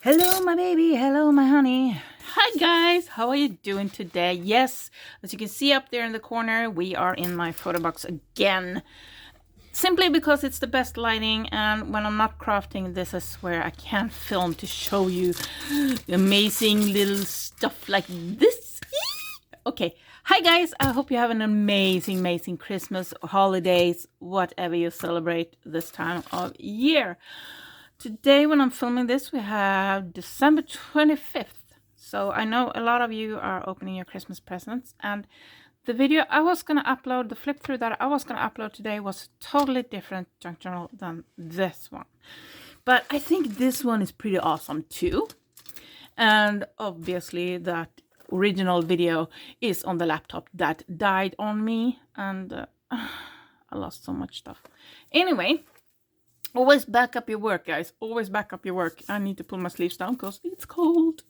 Hello, my baby. Hello, my honey. Hi, guys. How are you doing today? Yes, as you can see up there in the corner, we are in my photo box again. Simply because it's the best lighting, and when I'm not crafting, this is where I can film to show you amazing little stuff like this. Okay. Hi, guys. I hope you have an amazing Christmas, holidays, whatever you celebrate this time of year. Today, when I'm filming this, we have December 25th. So I know a lot of you are opening your Christmas presents, and the video I was going to upload, the flip through that I was going to upload today was totally different junk journal than this one. But I think this one is pretty awesome too. And obviously that original video is on the laptop that died on me, and I lost so much stuff. Anyway, always back up your work, guys. Always back up your work. I need to pull my sleeves down because it's cold.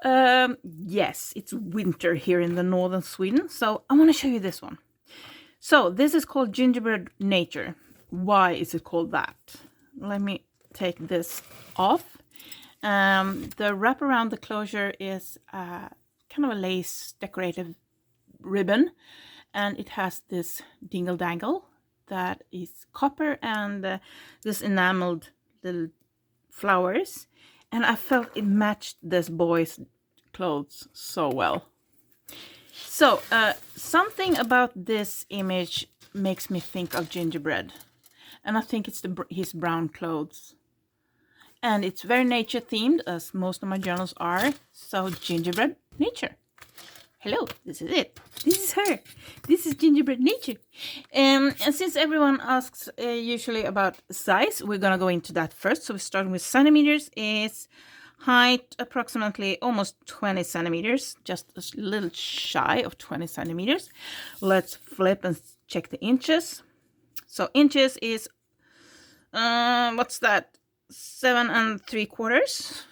Yes, it's winter here in the northern Sweden. So I want to show you this one. So this is called Gingerbread Nature. Why is it called that? Let me take this off. The wrap around the closure is kind of a lace decorative ribbon. And it has this dingle dangle that is copper and this enameled little flowers, and I felt it matched this boy's clothes so well. So something about this image makes me think of gingerbread, and I think it's his brown clothes, and it's very nature themed, as most of my journals are. So Gingerbread Nature. Hello, this is it. This is her. This is Gingerbread Nature. And since everyone asks usually about size, we're going to go into that first. So we're starting with centimeters. Is height approximately almost 20 centimeters, just a little shy of 20 centimeters. Let's flip and check the inches. So inches is, what's that? 7 3/4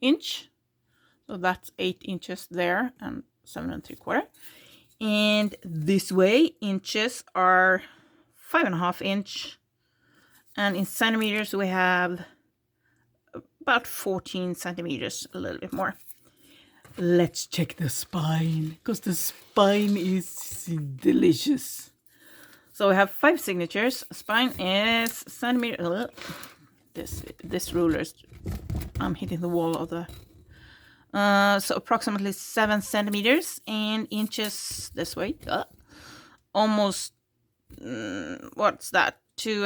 inch. So that's 8 inches there and 7 3/4. And this way, inches are 5.5 inch. And in centimeters, we have about 14 centimeters, a little bit more. Let's check the spine, because the spine is delicious. So we have 5 signatures. Spine is centimeter. This ruler is, I'm hitting the wall of the. So approximately 7 centimeters, and inches this way. Almost, what's that? 2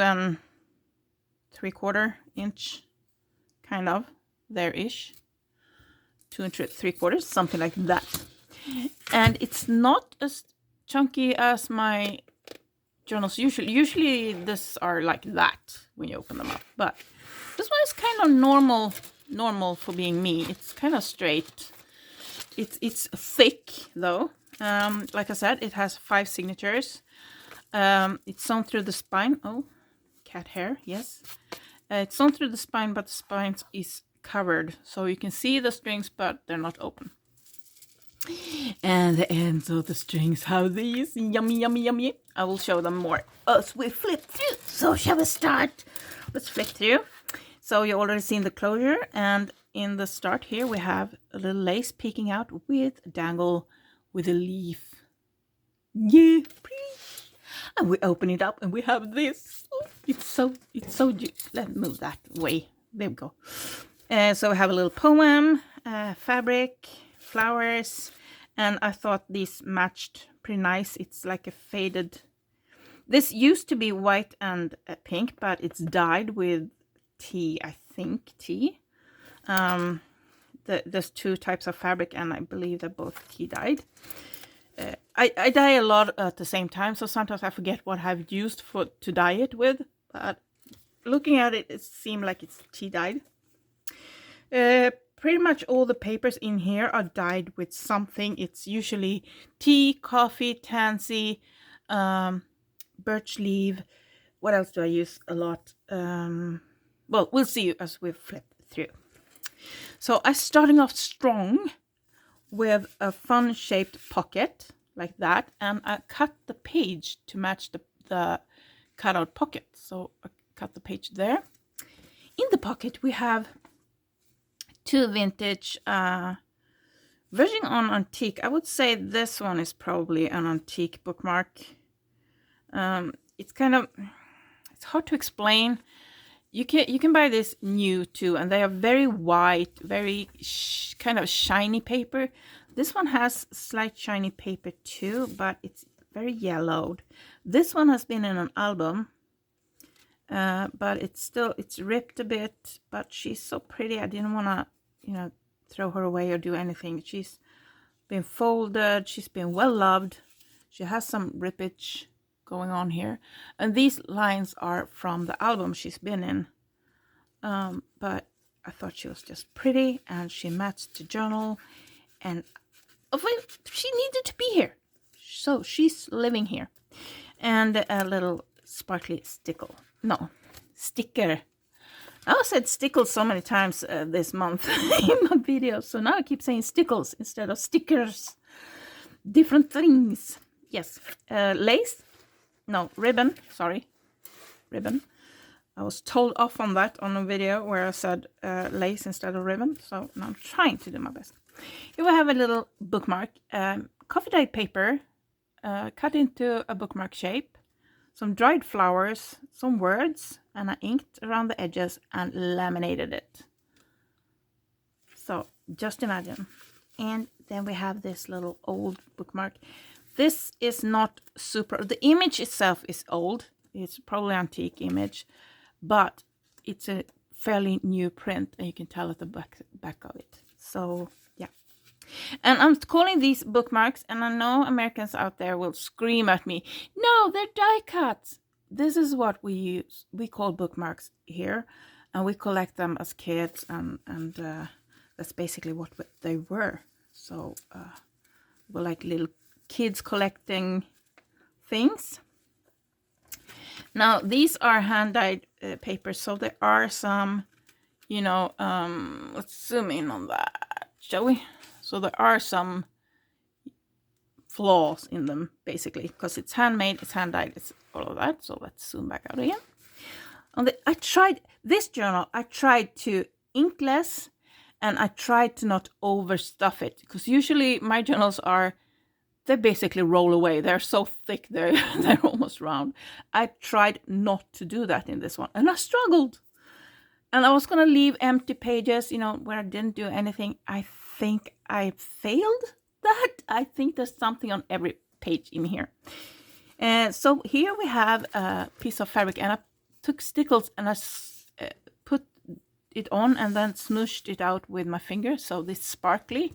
3/4 inch, kind of, there-ish. 2 3/4, something like that. And it's not as chunky as my journals usually. Usually this are like that when you open them up, but this one is kind of normal for being me. It's kind of straight. It's thick though. Like I said, it has 5 signatures. It's sewn through the spine. Oh, cat hair, yes. It's sewn through the spine, but the spine is covered, so you can see the strings, but they're not open. And the ends of the strings have these yummy. I will show them more as we flip through. So shall we start? Let's flip through. So you already seen the closure, and in the start here we have a little lace peeking out with a dangle with a leaf. Yeah, pretty. And we open it up and we have this. Oh, it's so let me move that way. There we go. So we have a little poem, fabric, flowers, and I thought these matched pretty nice. It's like a faded. This used to be white and pink, but it's dyed with tea, I think. Tea. There's 2 types of fabric, and I believe they're both tea dyed. I dye a lot at the same time, so sometimes I forget what I've used to dye it with. But looking at it, it seemed like it's tea dyed. Pretty much all the papers in here are dyed with something. It's usually tea, coffee, tansy, birch leaf. What else do I use a lot? Well, we'll see as we flip through. So I'm starting off strong with a fun-shaped pocket like that, and I cut the page to match the cutout pocket. So I cut the page there. In the pocket we have two vintage, verging on antique. I would say this one is probably an antique bookmark. It's kind of, it's hard to explain. You can buy this new too, and they are very white, very kind of shiny paper. This one has slight shiny paper too, but it's very yellowed. This one has been in an album, but it's ripped a bit, but she's so pretty. I didn't want to, you know, throw her away or do anything. She's been folded. She's been well loved. She has some rippage going on here, and these lines are from the album she's been in. But I thought she was just pretty, and she matched the journal, and she needed to be here, so she's living here. And a little sparkly sticker. I said stickles so many times this month in my videos, so now I keep saying stickles instead of stickers. Different things. Yes. Lace. No, ribbon. Sorry. Ribbon. I was told off on that on a video where I said lace instead of ribbon. So now I'm trying to do my best. Here we have a little bookmark. Coffee dyed paper cut into a bookmark shape. Some dried flowers, some words, and I inked around the edges and laminated it. So just imagine. And then we have this little old bookmark. This is not super, the image itself is old. It's probably antique image, but it's a fairly new print, and you can tell at the back of it. So yeah. And I'm calling these bookmarks, and I know Americans out there will scream at me, no, they're die cuts. This is what we use. We call bookmarks here, and we collect them as kids, and that's basically what they were. So we're like little kids collecting things. Now these are hand-dyed papers, so there are some, you know, let's zoom in on that, shall we? So there are some flaws in them, basically, because it's handmade, it's hand-dyed, it's all of that. So let's zoom back out again. I tried this journal. I tried to ink less, and I tried to not overstuff it, because usually my journals they basically roll away. They're so thick, they're almost round. I tried not to do that in this one, and I struggled. And I was going to leave empty pages, you know, where I didn't do anything. I think I failed that. I think there's something on every page in here. So here we have a piece of fabric, and I took stickles and I put it on and then smooshed it out with my finger. So this sparkly,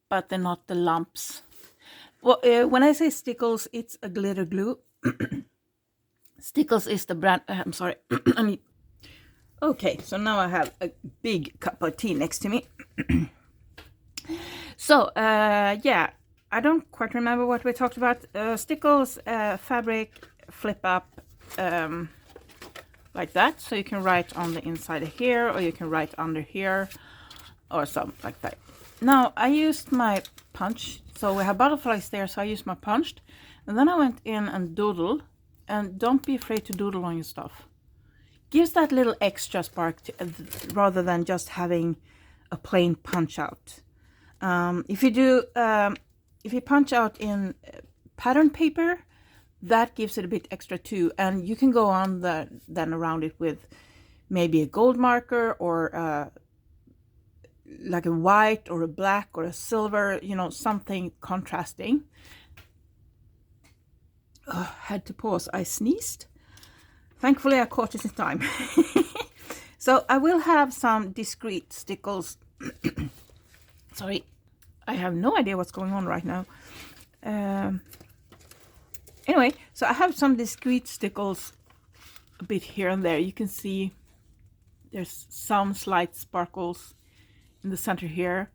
but they're not the lumps. Well, when I say stickles, it's a glitter glue. Stickles is the brand. I'm sorry. Okay, so now I have a big cup of tea next to me. So, yeah, I don't quite remember what we talked about. Stickles, fabric, flip up, like that. So you can write on the inside of here, or you can write under here, or something like that. Now, I used my punch. So we have butterflies there, so I used my punched. And then I went in and doodled. And don't be afraid to doodle on your stuff. Gives that little extra spark rather than just having a plain punch out. If you punch out in pattern paper, that gives it a bit extra too, and you can go on then around it with maybe a gold marker, or like a white or a black or a silver, you know, something contrasting. Had to pause. I sneezed. Thankfully, I caught it in time. So I will have some discreet stickles. Sorry, I have no idea what's going on right now. Anyway, so I have some discreet stickles a bit here and there. You can see there's some slight sparkles in the center here,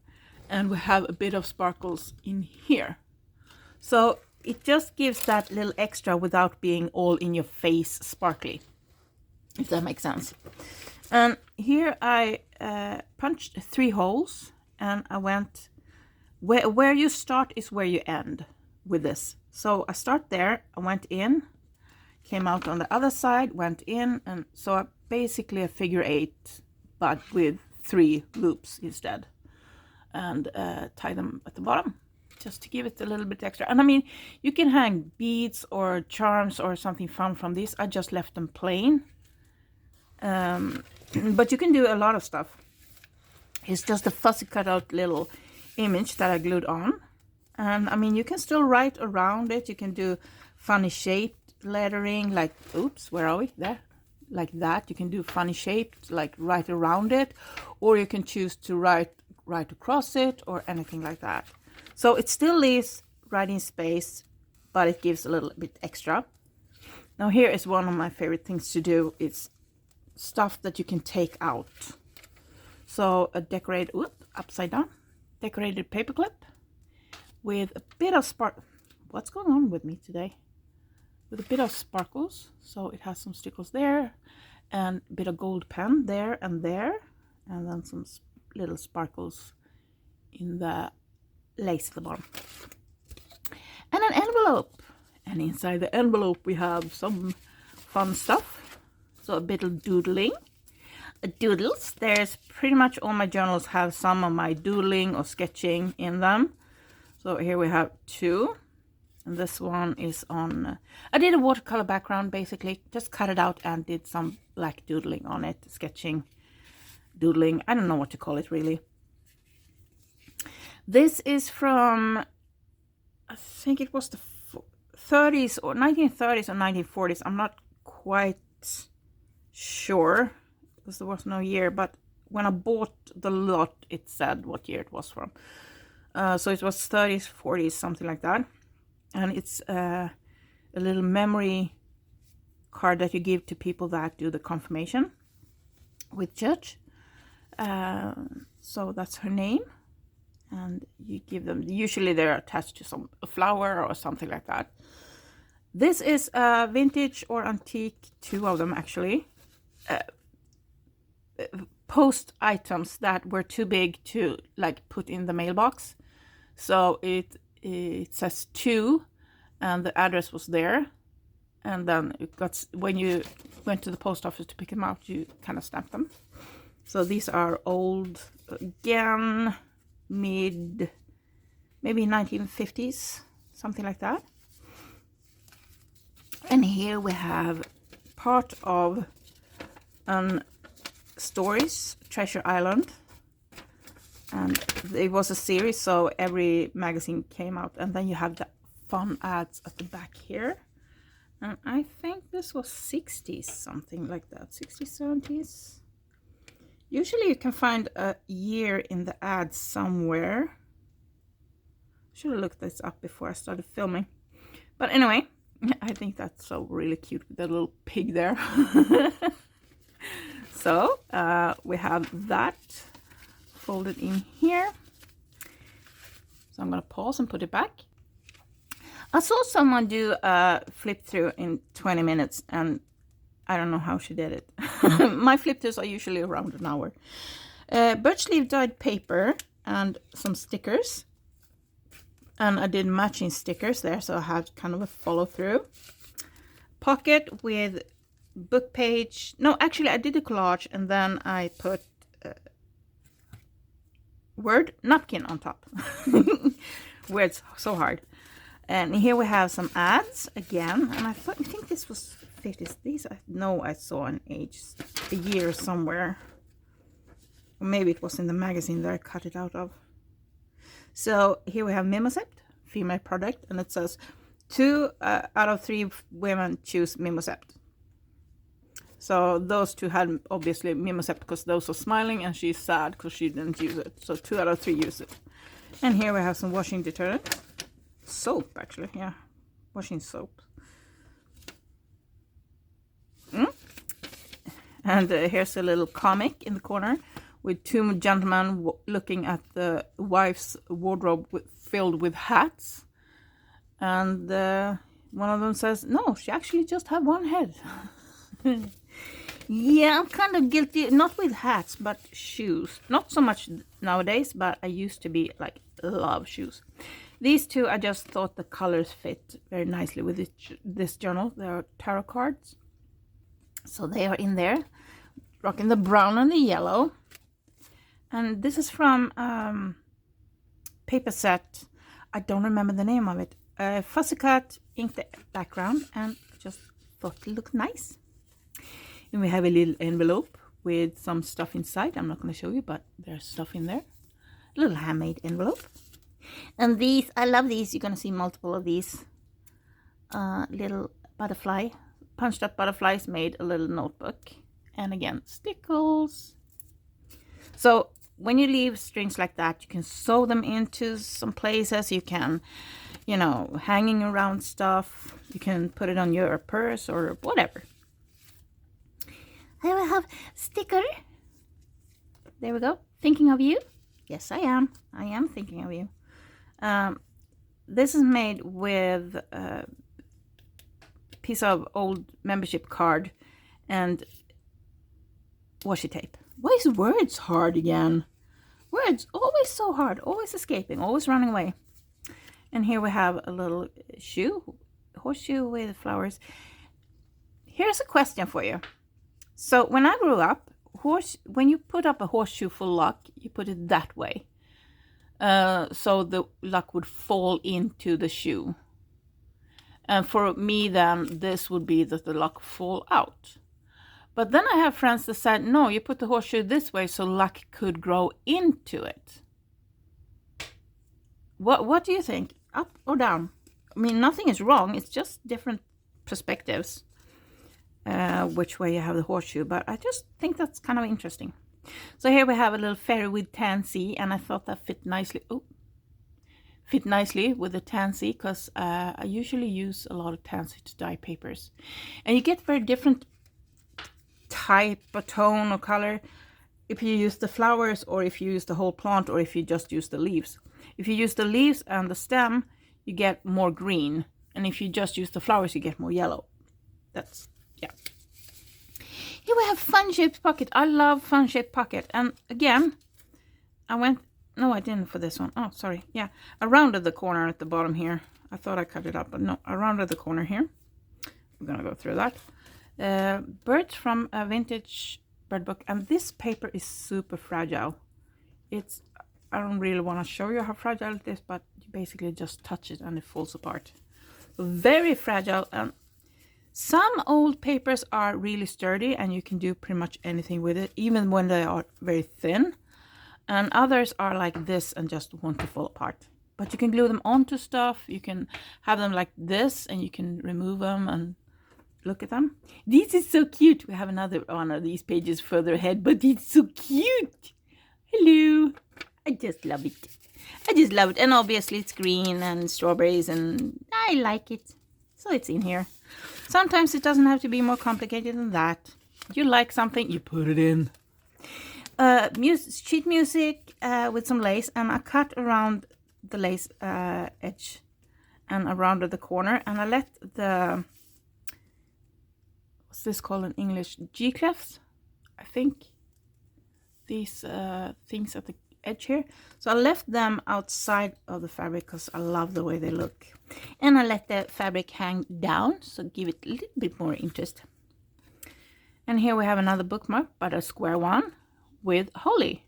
and we have a bit of sparkles in here. So it just gives that little extra without being all in your face sparkly, if that makes sense. And here I punched 3 holes, and I went where you start is where you end with this. So I start there, I went in, came out on the other side, went in, and so basically a figure 8, but with 3 loops instead, and tie them at the bottom just to give it a little bit extra. And I mean, you can hang beads or charms or something fun from these. I just left them plain, but you can do a lot of stuff. It's just a fussy cut out little image that I glued on. And I mean, you can still write around it. You can do funny shaped lettering, like, oops, where are we? There, like that. You can do funny shaped, like write around it, or you can choose to write across it or anything like that. So it still leaves writing space, but it gives a little bit extra. Now here is one of my favorite things to do. It's stuff that you can take out. So a decorated, upside down, decorated paperclip with a bit of what's going on with me today? With a bit of sparkles. So it has some stickles there, and a bit of gold pen there, and then some little sparkles in the lace at the bottom. And an envelope. And inside the envelope we have some fun stuff. So a bit of doodling. Doodles. There's pretty much all my journals have some of my doodling or sketching in them. So here we have 2. And this one is on... I did a watercolor background, basically. Just cut it out and did some black doodling on it. Sketching, doodling. I don't know what to call it, really. This is from... I think it was the 30s or 1930s or 1940s. I'm not quite sure, because there was no year. But when I bought the lot, it said what year it was from. So it was 30s, 40s, something like that. And it's a little memory card that you give to people that do the confirmation with church. So that's her name. And you give them, usually they're attached to a flower or something like that. This is vintage or antique, 2 of them actually. Post items that were too big to like put in the mailbox. So it says 2 and the address was there, and then it got, when you went to the post office to pick them out, you kind of stamped them. So these are old, again, maybe 1950s, something like that. And here we have part of stories, Treasure Island. And it was a series, so every magazine came out. And then you have the fun ads at the back here. And I think this was 60s, something like that, 60s, 70s. Usually you can find a year in the ads somewhere. Should have looked this up before I started filming. But anyway, I think that's so really cute with the little pig there. So we have that folded in here. So I'm going to pause and put it back. I saw someone do a flip through in 20 minutes, and I don't know how she did it. My flip throughs are usually around an hour. Birch leaf dyed paper and some stickers. And I did matching stickers there, so I had kind of a follow through. Pocket with book page. No, actually I did a collage and then I put word napkin on top. Where it's so hard. And here we have some ads again, and I think this was 50s. These I know I saw an age, a year somewhere, or maybe it was in the magazine that I cut it out of. So here we have Mimosept, female product, and it says 2 out of 3 women choose Mimosept. So those 2 had obviously Mimosept because those are smiling, and she's sad because she didn't use it. So 2 out of 3 use it. And here we have some washing detergent. Soap, actually, yeah. Washing soap. And here's a little comic in the corner with 2 gentlemen looking at the wife's wardrobe filled with hats. And one of them says, no, she actually just had one head. Yeah, I'm kind of guilty, not with hats, but shoes. Not so much nowadays, but I used to be like, love shoes. These 2, I just thought the colors fit very nicely with this journal. They are tarot cards. So they are in there, rocking the brown and the yellow. And this is from paper set. I don't remember the name of it. Fussy cut, inked background, and just thought it looked nice. And we have a little envelope with some stuff inside. I'm not going to show you, but there's stuff in there. A little handmade envelope. And these, I love these. You're going to see multiple of these. Little butterfly, punched up butterflies made a little notebook. And again, stickles. So when you leave strings like that, you can sew them into some places. You can, you know, hanging around stuff. You can put it on your purse or whatever. I will have sticker. There we go. Thinking of you. Yes, I am. I am thinking of you. This is made with a piece of old membership card and washi tape. Why is words hard again? Words always so hard, always escaping, always running away. And here we have a little shoe, horseshoe with flowers. Here's a question for you. So when I grew up, when you put up a horseshoe for luck, you put it that way. So the luck would fall into the shoe. And for me then, this would be that the luck fall out. But then I have friends that said, no, you put the horseshoe this way so luck could grow into it. What do you think? Up or down? I mean, nothing is wrong. It's just different perspectives. Which way you have the horseshoe. But I just think that's kind of interesting. So here we have a little fairy with tansy. And I thought that fit nicely. Oh, fit nicely with the tansy. Because I usually use a lot of tansy to dye papers. And you get very different type or tone or color if you use the flowers or if you use the whole plant or if you just use the leaves. If you use the leaves and the stem, you get more green, and if you just use the flowers, you get more yellow. That's, yeah. Here we have fun-shaped pocket. I love fun-shaped pocket. And again, no, I didn't for this one. Oh, sorry. Yeah, I rounded the corner at the bottom here. I thought I cut it up, but no, I rounded the corner here. We're gonna go through that. Birds from a vintage bird book, and this paper is super fragile. I don't really want to show you how fragile it is, but you basically just touch it and it falls apart. Very fragile. And some old papers are really sturdy and you can do pretty much anything with it, even when they are very thin. And others are like this and just want to fall apart. But you can glue them onto stuff. You can have them like this and you can remove them and look at them. This is so cute. We have another one of these pages further ahead, but it's so cute. Hello. I just love it. I just love it. And obviously it's green and strawberries and I like it. So it's in here. Sometimes it doesn't have to be more complicated than that. You like something, you put it in. Sheet music with some lace, and I cut around the lace edge and around the corner, and I let the, what's this called in English, G-clefs, I think, these things at the edge here. So I left them outside of the fabric because I love the way they look. And I let the fabric hang down, so give it a little bit more interest. And here we have another bookmark, but a square one with holly.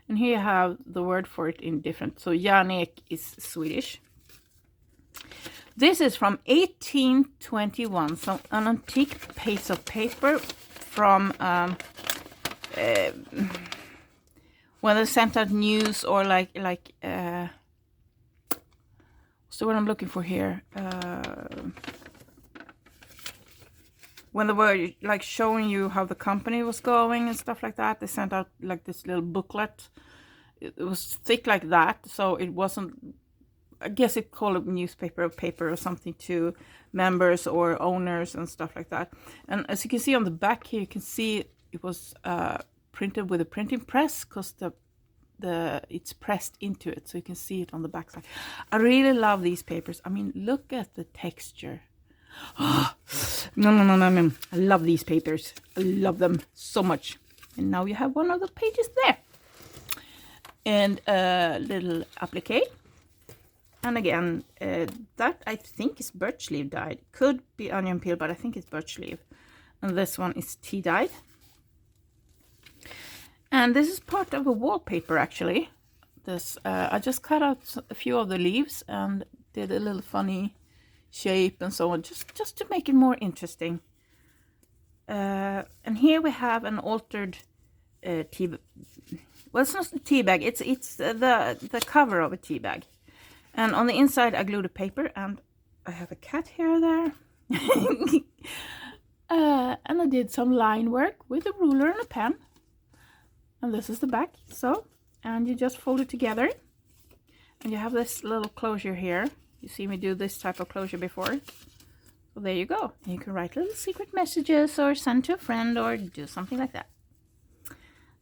And here you have the word for it in different. So Janek is Swedish. This is from 1821. So an antique piece of paper from when they sent out news, or like what's the word I'm looking for here? When they were like showing you how the company was going and stuff like that, they sent out like this little booklet. It was thick like that, so it wasn't, I guess it called a newspaper or paper or something to members or owners and stuff like that. And as you can see on the back here, you can see it was printed with a printing press, because it's pressed into it, so you can see it on the back side. I really love these papers. I mean, look at the texture. No. I love these papers. I love them so much. And now you have one of the pages there. And a little applique. And again, that I think is birch leaf dyed. Could be onion peel, but I think it's birch leaf. And this one is tea dyed. And this is part of a wallpaper actually. This I just cut out a few of the leaves and did a little funny shape and so on, just to make it more interesting. And here we have an altered tea. Well, it's not a tea bag. It's the cover of a tea bag. And on the inside, I glued a paper, and I have a cat here there. And I did some line work with a ruler and a pen. And this is the back. So, and you just fold it together. And you have this little closure here. You see me do this type of closure before. So there you go. You can write little secret messages or send to a friend or do something like that.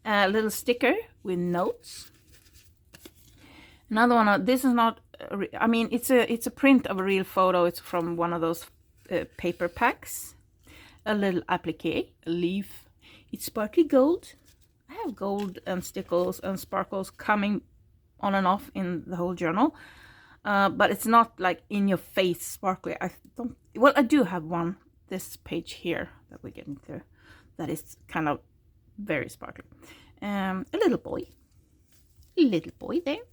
A little sticker with notes. Another one. This is not. I mean, it's a print of a real photo. It's from one of those paper packs. A little applique, a leaf. It's sparkly gold. I have gold and stickles and sparkles coming on and off in the whole journal. But it's not like in your face sparkly. Well, I do have one. This page here that we're getting to. That is kind of very sparkly. A little boy. A little boy there.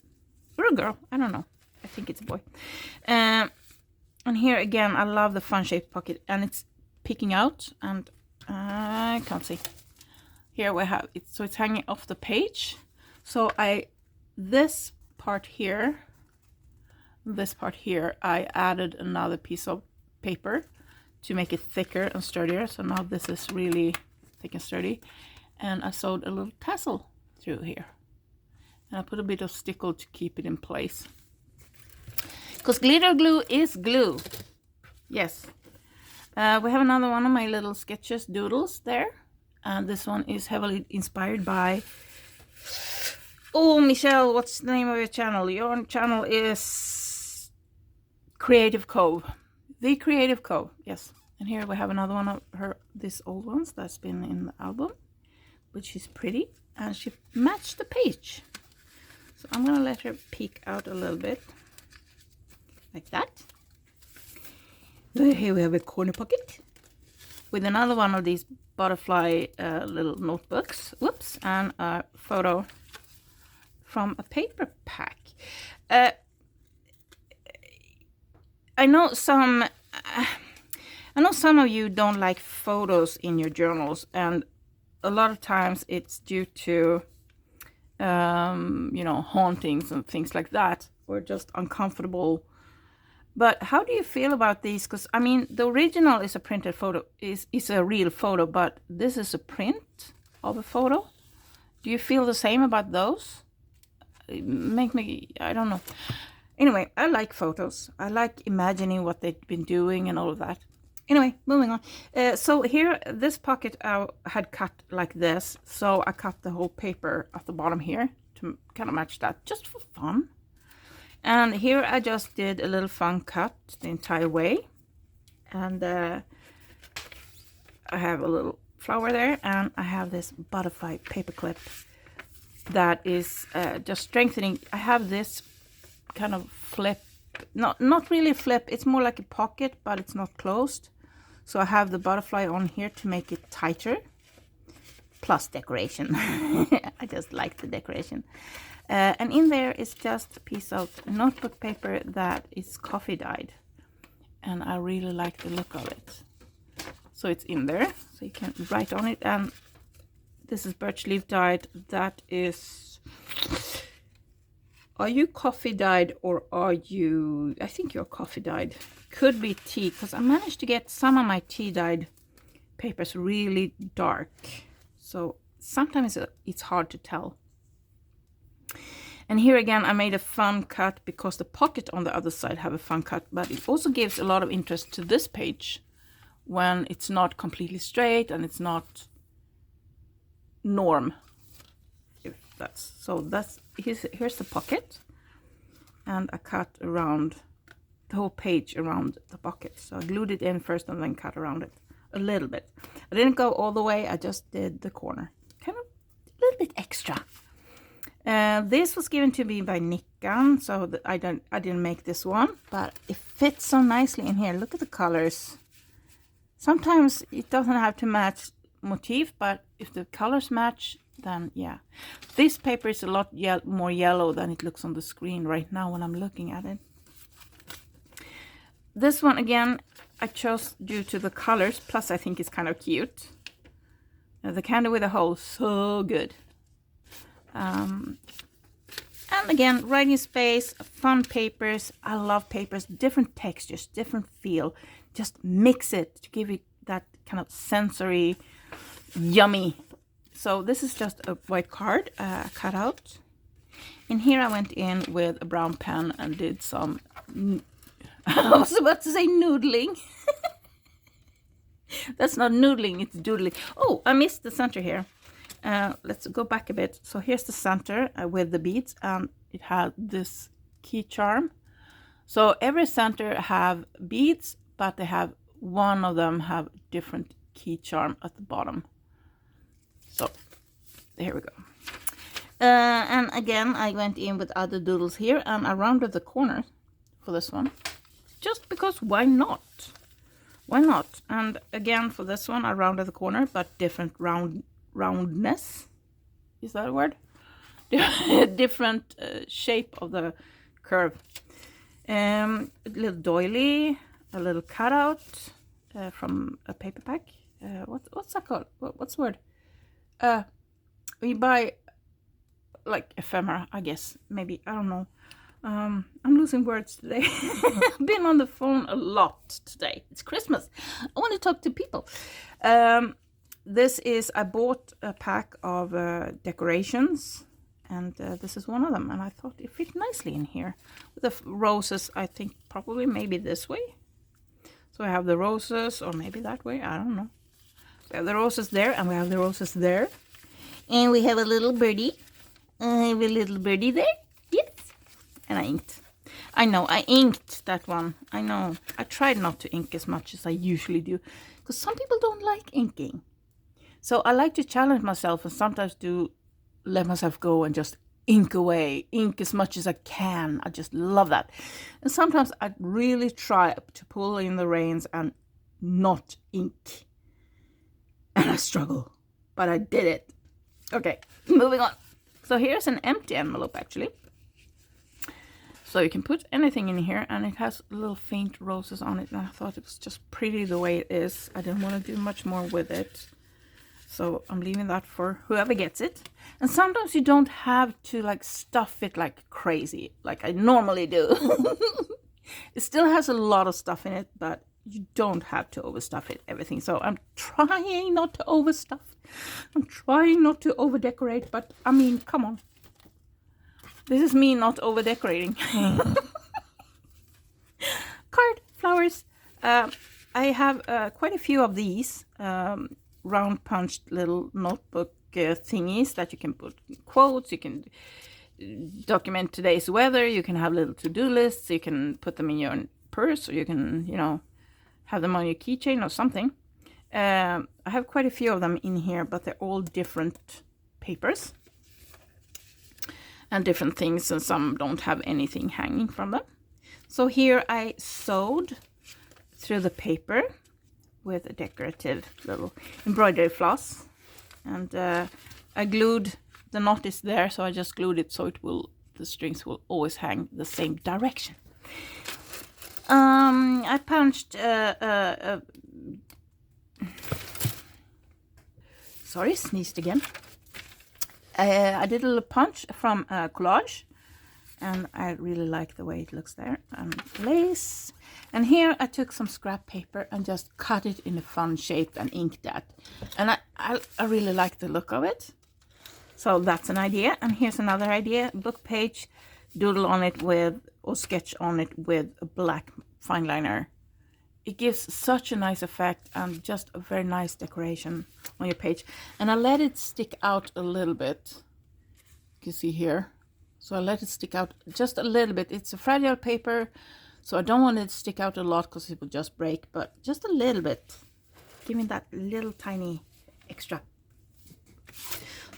Or a girl. I don't know. I think it's a boy. And here again, I love the fun shaped pocket. And it's peeking out. And I can't see. Here we have it. So it's hanging off the page. So this part here, I added another piece of paper to make it thicker and sturdier. So now this is really thick and sturdy. And I sewed a little tassel through here. And I put a bit of stickle to keep it in place. Because glitter glue is glue. Yes. We have another one of my little sketches, doodles there. And this one is heavily inspired by... Oh, Michelle, what's the name of your channel? Your channel is Creative Cove. The Creative Cove, yes. And here we have another one of these old ones that's been in the album, which is pretty. And she matched the page. So I'm going to let her peek out a little bit. Like that. Here we have a corner pocket with another one of these butterfly little notebooks. Whoops. And a photo from a paper pack. I know some of you don't like photos in your journals, and a lot of times it's due to hauntings and things like that, or just uncomfortable. But how do you feel about these? Because I mean, the original is a printed photo, is a real photo, but this is a print of a photo. Do you feel the same about those? I don't know. Anyway, I like photos. I like imagining what they've been doing and all of that. Anyway, moving on. So here, this pocket I had cut like this. So I cut the whole paper at the bottom here to kind of match that, just for fun. And here I just did a little fun cut the entire way. And I have a little flower there. And I have this butterfly paper clip that is just strengthening. I have this kind of flip, not really flip, it's more like a pocket, but it's not closed. So I have the butterfly on here to make it tighter, plus decoration. I just like the decoration. And in there is just a piece of notebook paper that is coffee dyed, and I really like the look of it. So it's in there, so you can write on it. And this is birch leaf dyed. That is... Are you coffee dyed, or are you... I think you're coffee dyed. Could be tea, because I managed to get some of my tea dyed papers really dark. So sometimes it's hard to tell. And here again, I made a fun cut because the pocket on the other side have a fun cut. But it also gives a lot of interest to this page when it's not completely straight and it's not norm. Here's the pocket, and I cut around the whole page around the pocket. So I glued it in first and then cut around it a little bit. I didn't go all the way, I just did the corner, kind of a little bit extra. This was given to me by Nickan, so I didn't make this one, but it fits so nicely in here. Look at the colors. Sometimes it doesn't have to match motif, but if the colors match, then yeah. This paper is a lot more yellow than it looks on the screen right now when I'm looking at it. This one again, I chose due to the colors, plus I think it's kind of cute. The candy with a hole, so good. And again, writing space, fun papers. I love papers, different textures, different feel. Just mix it to give it that kind of sensory, yummy. So this is just a white card cut out. In here I went in with a brown pen and did some, I was about to say noodling. That's not noodling, it's doodling. Oh, I missed the center here. Let's go back a bit. So here's the center with the beads, and it had this key charm. So every center have beads, but they have one of them have different key charm at the bottom. So there we go. And again, I went in with other doodles here, and I rounded the corner for this one, just because why not? Why not? And again, for this one, I rounded the corner, but different roundness. Is that a word? Different shape of the curve. A little doily, a little cutout from a paper pack. What's that called? What's the word? We buy like ephemera, I guess. Maybe, I don't know. I'm losing words today. I've been on the phone a lot today. It's Christmas. I want to talk to people. This is, I bought a pack of decorations, and this is one of them, and I thought it fit nicely in here. With the roses, I think probably maybe this way. So I have the roses, or maybe that way, I don't know. We have the roses there, and we have the roses there. And we have a little birdie. I have a little birdie there. Yes. And I inked. I know, I inked that one. I know. I tried not to ink as much as I usually do, because some people don't like inking. So I like to challenge myself and sometimes do let myself go and just ink away, ink as much as I can. I just love that. And sometimes I really try to pull in the reins and not ink. And I struggle, but I did it. Okay, moving on. So here's an empty envelope actually. So you can put anything in here, and it has little faint roses on it. And I thought it was just pretty the way it is. I didn't want to do much more with it. So I'm leaving that for whoever gets it. And sometimes you don't have to like stuff it like crazy, like I normally do. It still has a lot of stuff in it, but you don't have to overstuff it, everything. So I'm trying not to overstuff. I'm trying not to over decorate, but I mean, come on. This is me not over decorating. Card, flowers. I have quite a few of these round punched little notebook thingies that you can put quotes. You can document today's weather. You can have little to-do lists. You can put them in your purse, or you can, you know, have them on your keychain or something. I have quite a few of them in here, but they're all different papers and different things, and some don't have anything hanging from them. So here I sewed through the paper with a decorative little embroidery floss, and I glued, the knot is there, so I just glued it so it will, the strings will always hang the same direction. I punched sorry, sneezed again. I did a little punch from collage, and I really like the way it looks there. Lace. And here I took some scrap paper and just cut it in a fun shape and inked that. And I really like the look of it. So that's an idea. And here's another idea. Book page, doodle on it with, or sketch on it with a black fine liner. It gives such a nice effect and just a very nice decoration on your page. And I let it stick out a little bit. You can see here. So I let it stick out just a little bit. It's a fragile paper, so I don't want it to stick out a lot because it will just break, but just a little bit. Give me that little tiny extra.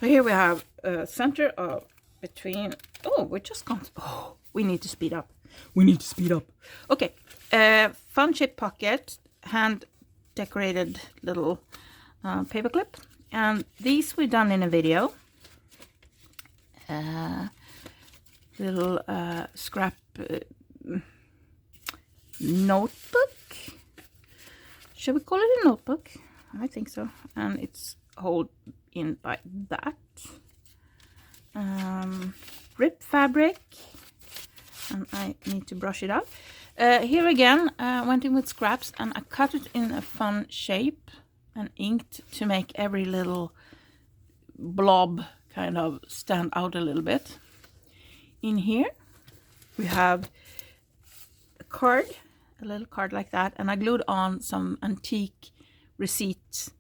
So here we have a center of between, oh, we're just gone, oh, we need to speed up. We need to speed up. Okay, fun shape pocket, hand decorated little paper clip. And these we done in a video. little scrap notebook. Should we call it a notebook? I think so. And it's held in by that. Rip fabric. And I need to brush it up. Here again, I went in with scraps and I cut it in a fun shape and inked to make every little blob kind of stand out a little bit. In here we have a card, a little card like that, and I glued on some antique receipts.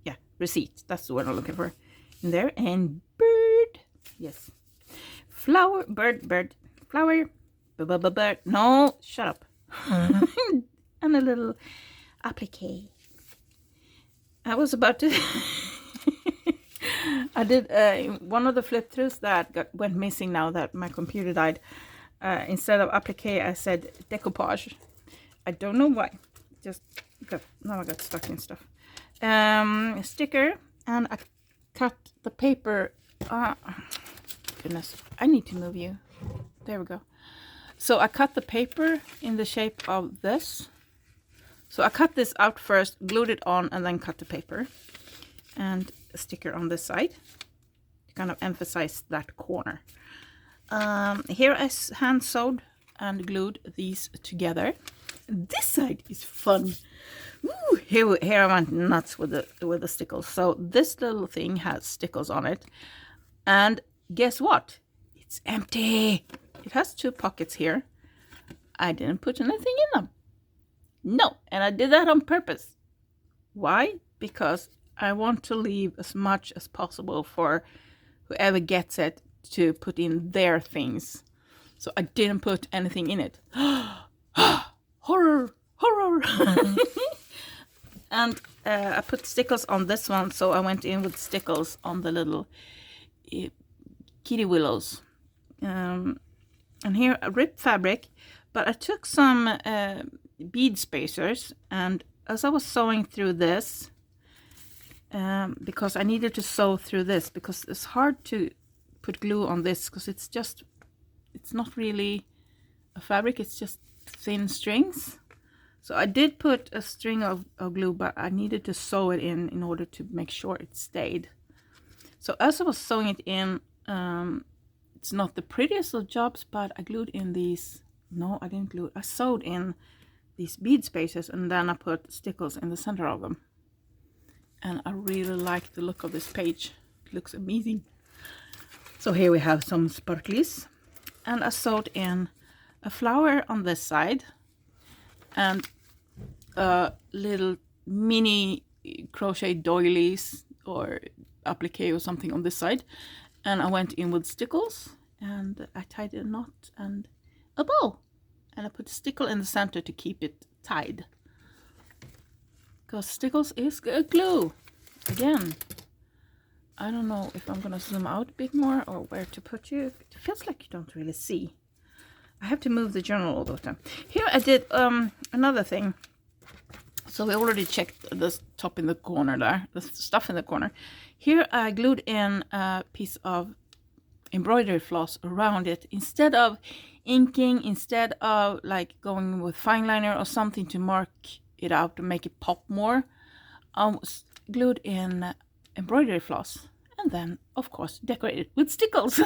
Yeah, receipt, that's the word I'm looking for. In there, and bird, yes, flower, bird, flower, bird, no, shut up. And a little applique. I was about to I did one of the flip throughs that went missing now that my computer died. Instead of applique, I said decoupage. I don't know why. Just now I got stuck in stuff. A sticker, and I cut the paper. Goodness, I need to move you. There we go. So I cut the paper in the shape of this. So I cut this out first, glued it on, and then cut the paper. And a sticker on this side to kind of emphasize that corner. Here I hand sewed and glued these together. This side is fun. Ooh, here I went nuts with the stickles. So this little thing has stickles on it, and guess what? It's empty. It has 2 pockets here. I didn't put anything in them. No, and I did that on purpose. Why? Because I want to leave as much as possible for whoever gets it to put in their things. So I didn't put anything in it. Horror! And I put stickles on this one, so I went in with stickles on the little kitty willows. And here a rip fabric, but I took some bead spacers, and as I was sewing through this, because I needed to sew through this, because it's hard to put glue on this, because it's not really a fabric, it's just thin strings. So I did put a string of glue, but I needed to sew it in order to make sure it stayed. So as I was sewing it in, it's not the prettiest of jobs, but I glued in these. No, I didn't glue. I sewed in these bead spaces, and then I put stickles in the center of them. And I really like the look of this page. It looks amazing. So here we have some sparklies, and I sewed in a flower on this side and little mini crochet doilies or applique or something on this side, and I went in with stickles, and I tied a knot and a bow, and I put a stickle in the center to keep it tied, because stickles is glue. Again, I don't know if I'm gonna zoom out a bit more or where to put you. It feels like you don't really see. I have to move the journal all the time. Here I did another thing. So we already checked the top in the corner there, the stuff in the corner. Here I glued in a piece of embroidery floss around it. Instead of inking, instead of like going with fine liner or something to mark it out to make it pop more, I glued in embroidery floss, and then of course decorated with stickles.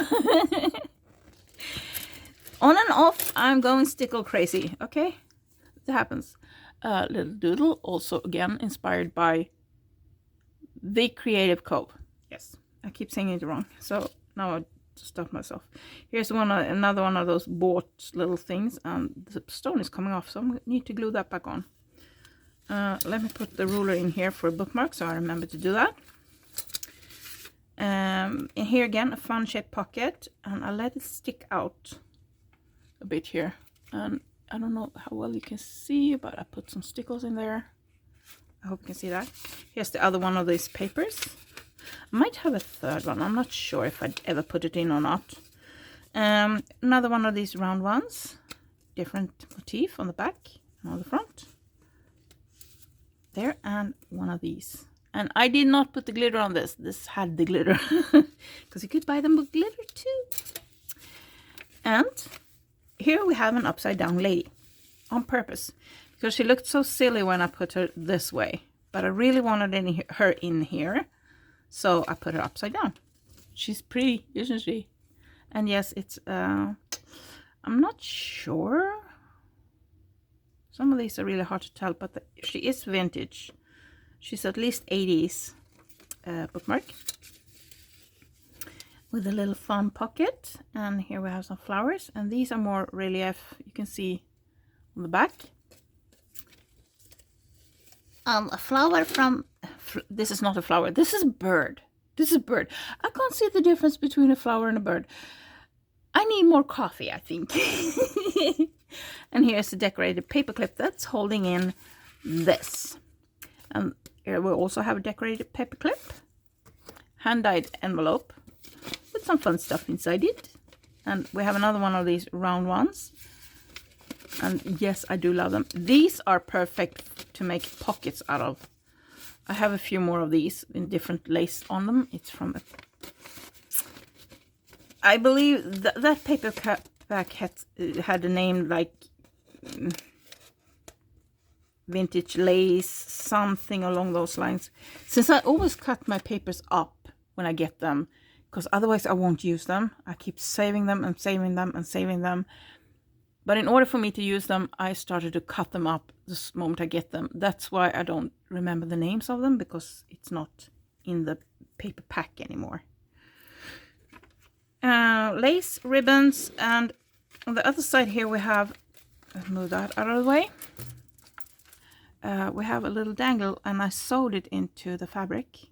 On and off, I'm going stickle crazy, okay? It happens. Little doodle, also again inspired by the Creative Cove. Yes, I keep saying it wrong, so now I stop myself. Here's another one of those bought little things, and the stone is coming off, so I need to glue that back on. Let me put the ruler in here for a bookmark, so I remember to do that. In here again, a fun shaped pocket, and I let it stick out a bit here, and I don't know how well you can see, but I put some stickles in there. I hope you can see that. Here's the other one of these papers. I might have a third one. I'm not sure if I'd ever put it in or not. Another one of these round ones. Different motif on the back and on the front. There, and one of these. And I did not put the glitter on this. This had the glitter. Because you could buy them with glitter too. And here we have an upside down lady. On purpose. Because she looked so silly when I put her this way. But I really wanted her in here. So I put her upside down. She's pretty, isn't she? And yes, it's, I'm not sure. Some of these are really hard to tell, but she is vintage. She's at least 80s bookmark. With a little fun pocket. And here we have some flowers. And these are more relief. You can see on the back. A flower from... this is not a flower. This is a bird. This is a bird. I can't see the difference between a flower and a bird. I need more coffee, I think. And here's a decorated paperclip that's holding in this. And here we also have a decorated paperclip. Hand-dyed envelope with some fun stuff inside it. And we have another one of these round ones. And yes, I do love them. These are perfect to make pockets out of. I have a few more of these in different lace on them. It's from a... I believe that paper back had a name like vintage lace, something along those lines. Since I always cut my papers up when I get them, because otherwise I won't use them. I keep saving them and saving them and saving them. But in order for me to use them, I started to cut them up the moment I get them. That's why I don't remember the names of them, because it's not in the paper pack anymore. Lace, ribbons, and on the other side here we have, let's move that out of the way. We have a little dangle, and I sewed it into the fabric.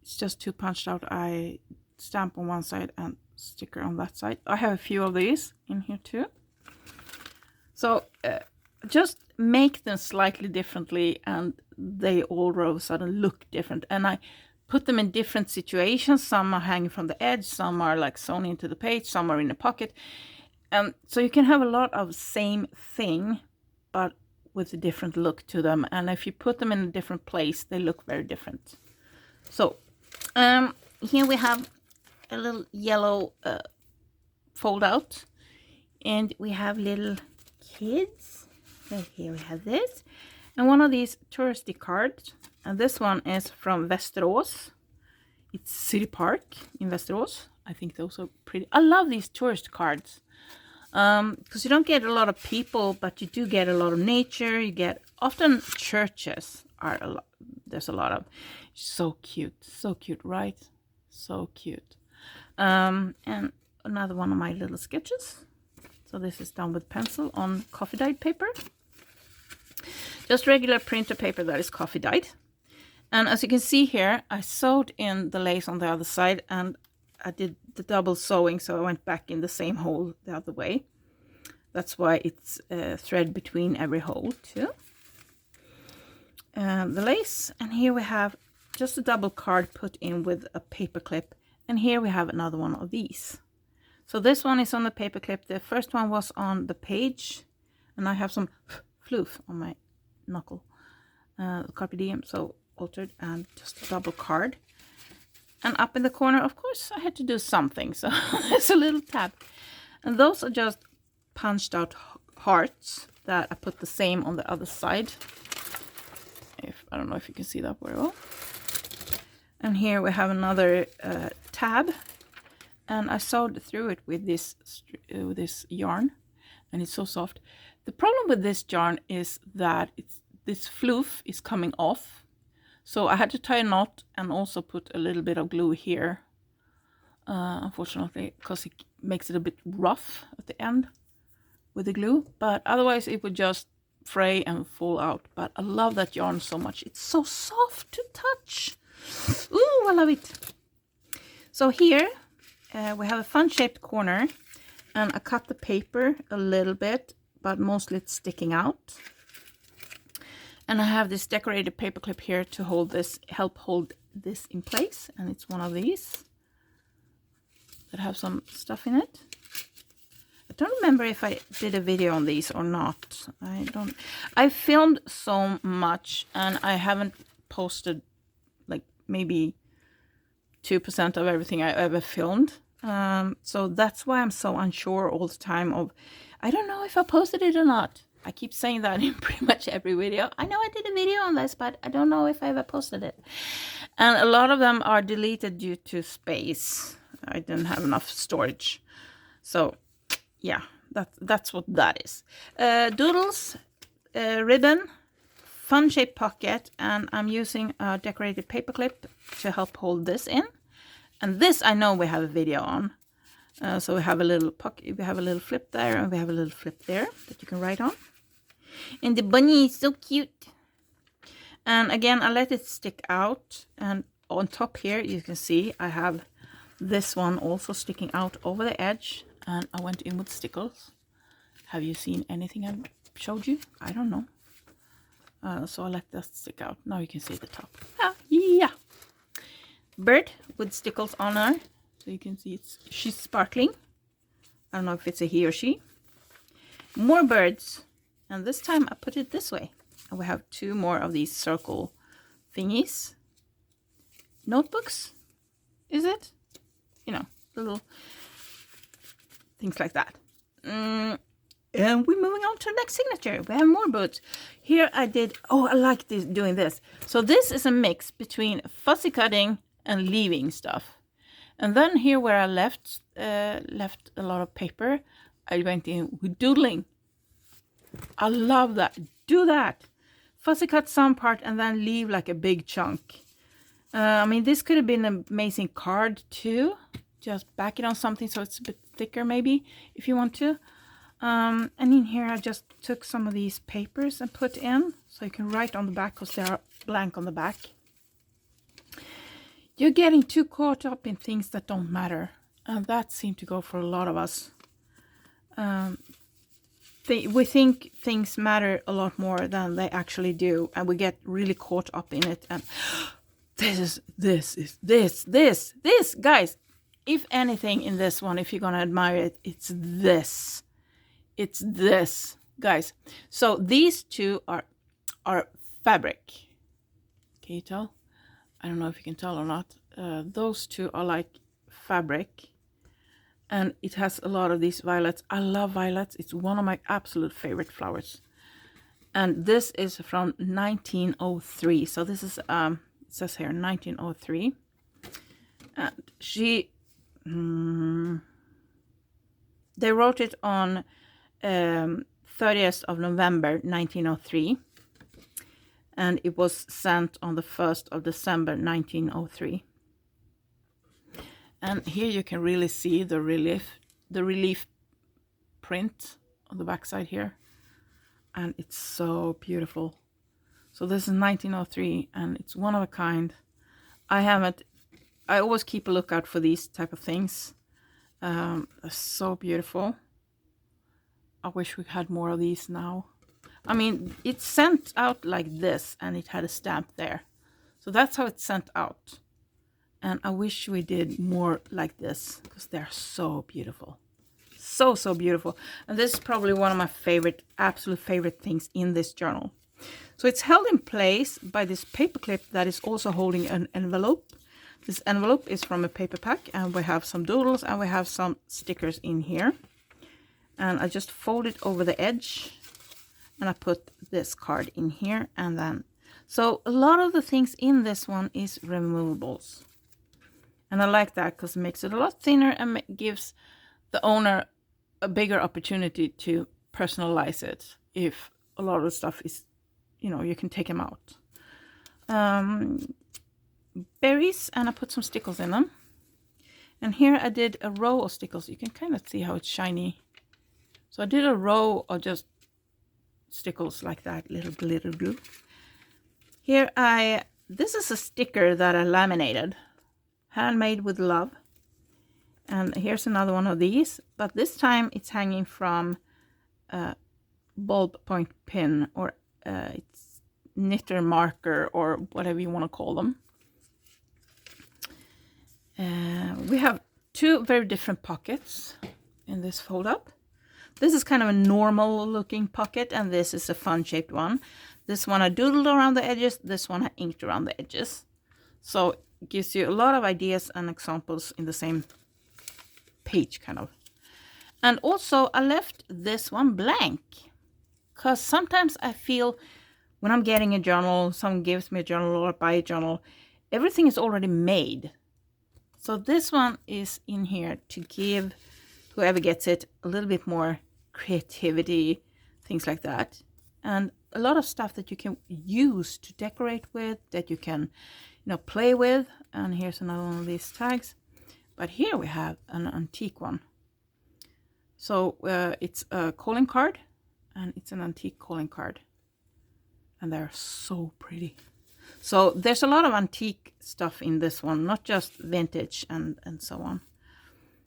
It's just two punched out. I stamp on one side and sticker on that side. I have a few of these in here too. So just make them slightly differently, and they all of a sudden look different. And I put them in different situations. Some are hanging from the edge, some are like sewn into the page, some are in a pocket. So you can have a lot of same thing, but with a different look to them. And if you put them in a different place, they look very different. So here we have a little yellow fold out, and we have little kids. So here we have this, and one of these touristy cards, and this one is from Västerås. It's City Park in Västerås. I think those are pretty. I love these tourist cards because you don't get a lot of people, but you do get a lot of nature. You get often churches are a lot. There's a lot of. So cute, right? So cute. And another one of my little sketches. So this is done with pencil on coffee dyed paper. Just regular printer paper that is coffee dyed. And as you can see here, I sewed in the lace on the other side, and I did the double sewing, so I went back in the same hole the other way. That's why it's thread between every hole too. The lace, and here we have just a double card put in with a paper clip, and here we have another one of these. So this one is on the paper clip. The first one was on the page, and I have some floof on my knuckle. Carpe diem, so altered, and just a double card. And up in the corner, of course, I had to do something, so there's a little tab. And those are just punched out hearts that I put the same on the other side. I don't know if you can see that very well. And here we have another tab, and I sewed through it with this yarn, and it's so soft. The problem with this yarn is that this floof is coming off, so I had to tie a knot and also put a little bit of glue here, unfortunately, because it makes it a bit rough at the end with the glue, but otherwise it would just fray and fall out. But I love that yarn so much. It's so soft to touch. Ooh, I love it. So here we have a fun shaped corner, and I cut the paper a little bit, but mostly it's sticking out. And I have this decorated paper clip here to hold this, help hold this in place, and it's one of these that have some stuff in it. I don't remember if I did a video on these or not. I filmed so much, and I haven't posted maybe 2% of everything I ever filmed. So that's why I'm so unsure all the time of, I don't know if I posted it or not. I keep saying that in pretty much every video. I know I did a video on this, but I don't know if I ever posted it. And a lot of them are deleted due to space. I didn't have enough storage. So yeah, that's what that is. Doodles, ribbon, fun shaped pocket, and I'm using a decorated paper clip to help hold this in. And this I know we have a video on. So we have a little pocket, we have a little flip there, and we have a little flip there that you can write on. And the bunny is so cute. And again, I let it stick out, and on top here you can see I have this one also sticking out over the edge, and I went in with stickles. Have you seen anything I showed you? I don't know. So I let that stick out. Now you can see the top. Yeah. Bird with stickles on her. So you can see she's sparkling. I don't know if it's a he or she. More birds. And this time I put it this way. And we have 2 more of these circle thingies. Notebooks, is it? You know, little things like that. And we're moving on to the next signature. We have more boots. Here I did, I like this, doing this. So this is a mix between fussy cutting and leaving stuff. And then here where I left a lot of paper, I went in with doodling. I love that. Do that. Fussy cut some part and then leave like a big chunk. I mean, this could have been an amazing card too. Just back it on something so it's a bit thicker maybe if you want to. And in here I just took some of these papers and put in so you can write on the back because they are blank on the back. You're getting too caught up in things that don't matter. And that seemed to go for a lot of us. We think things matter a lot more than they actually do. And we get really caught up in it. And this, guys. If anything in this one, if you're going to admire it, it's this. It's this, guys. So these 2 are fabric. Can you tell? I don't know if you can tell or not. Those 2 are like fabric. And it has a lot of these violets. I love violets. It's one of my absolute favorite flowers. And this is from 1903. So this is, it says here 1903. And they wrote it on 30th of November 1903. And it was sent on the 1st of December 1903. And here you can really see the relief print on the back side here. And it's so beautiful. So this is 1903 and it's one of a kind. I always keep a lookout for these type of things. They're so beautiful. I wish we had more of these now. I mean, it's sent out like this and it had a stamp there. So that's how it's sent out. And I wish we did more like this because they're so beautiful. So beautiful. And this is probably one of my absolute favorite things in this journal. So it's held in place by this paper clip that is also holding an envelope. This envelope is from a paper pack and we have some doodles and we have some stickers in here. And I just fold it over the edge and I put this card in here and then. So a lot of the things in this one is removables. And I like that because it makes it a lot thinner and gives the owner a bigger opportunity to personalize it. If a lot of the stuff is, you can take them out. Berries, and I put some stickles in them. And here I did a row of stickles. You can kind of see how it's shiny. So I did a row of just stickles like that, little glitter glue. Here this is a sticker that I laminated. Handmade with love. And here's another one of these. But this time it's hanging from a ballpoint pen or it's knitter marker or whatever you want to call them. We have 2 very different pockets in this fold up. This is kind of a normal looking pocket and this is a fun shaped one. This one I doodled around the edges, this one I inked around the edges. So it gives you a lot of ideas and examples in the same page, kind of. And also I left this one blank, because sometimes I feel when I'm getting a journal, someone gives me a journal or I buy a journal, everything is already made. So this one is in here to give whoever gets it a little bit more creativity, things like that. And a lot of stuff that you can use to decorate with, that you can, play with. And here's another one of these tags. But here we have an antique one. So it's a calling card, and it's an antique calling card. And they're so pretty. So there's a lot of antique stuff in this one, not just vintage and so on.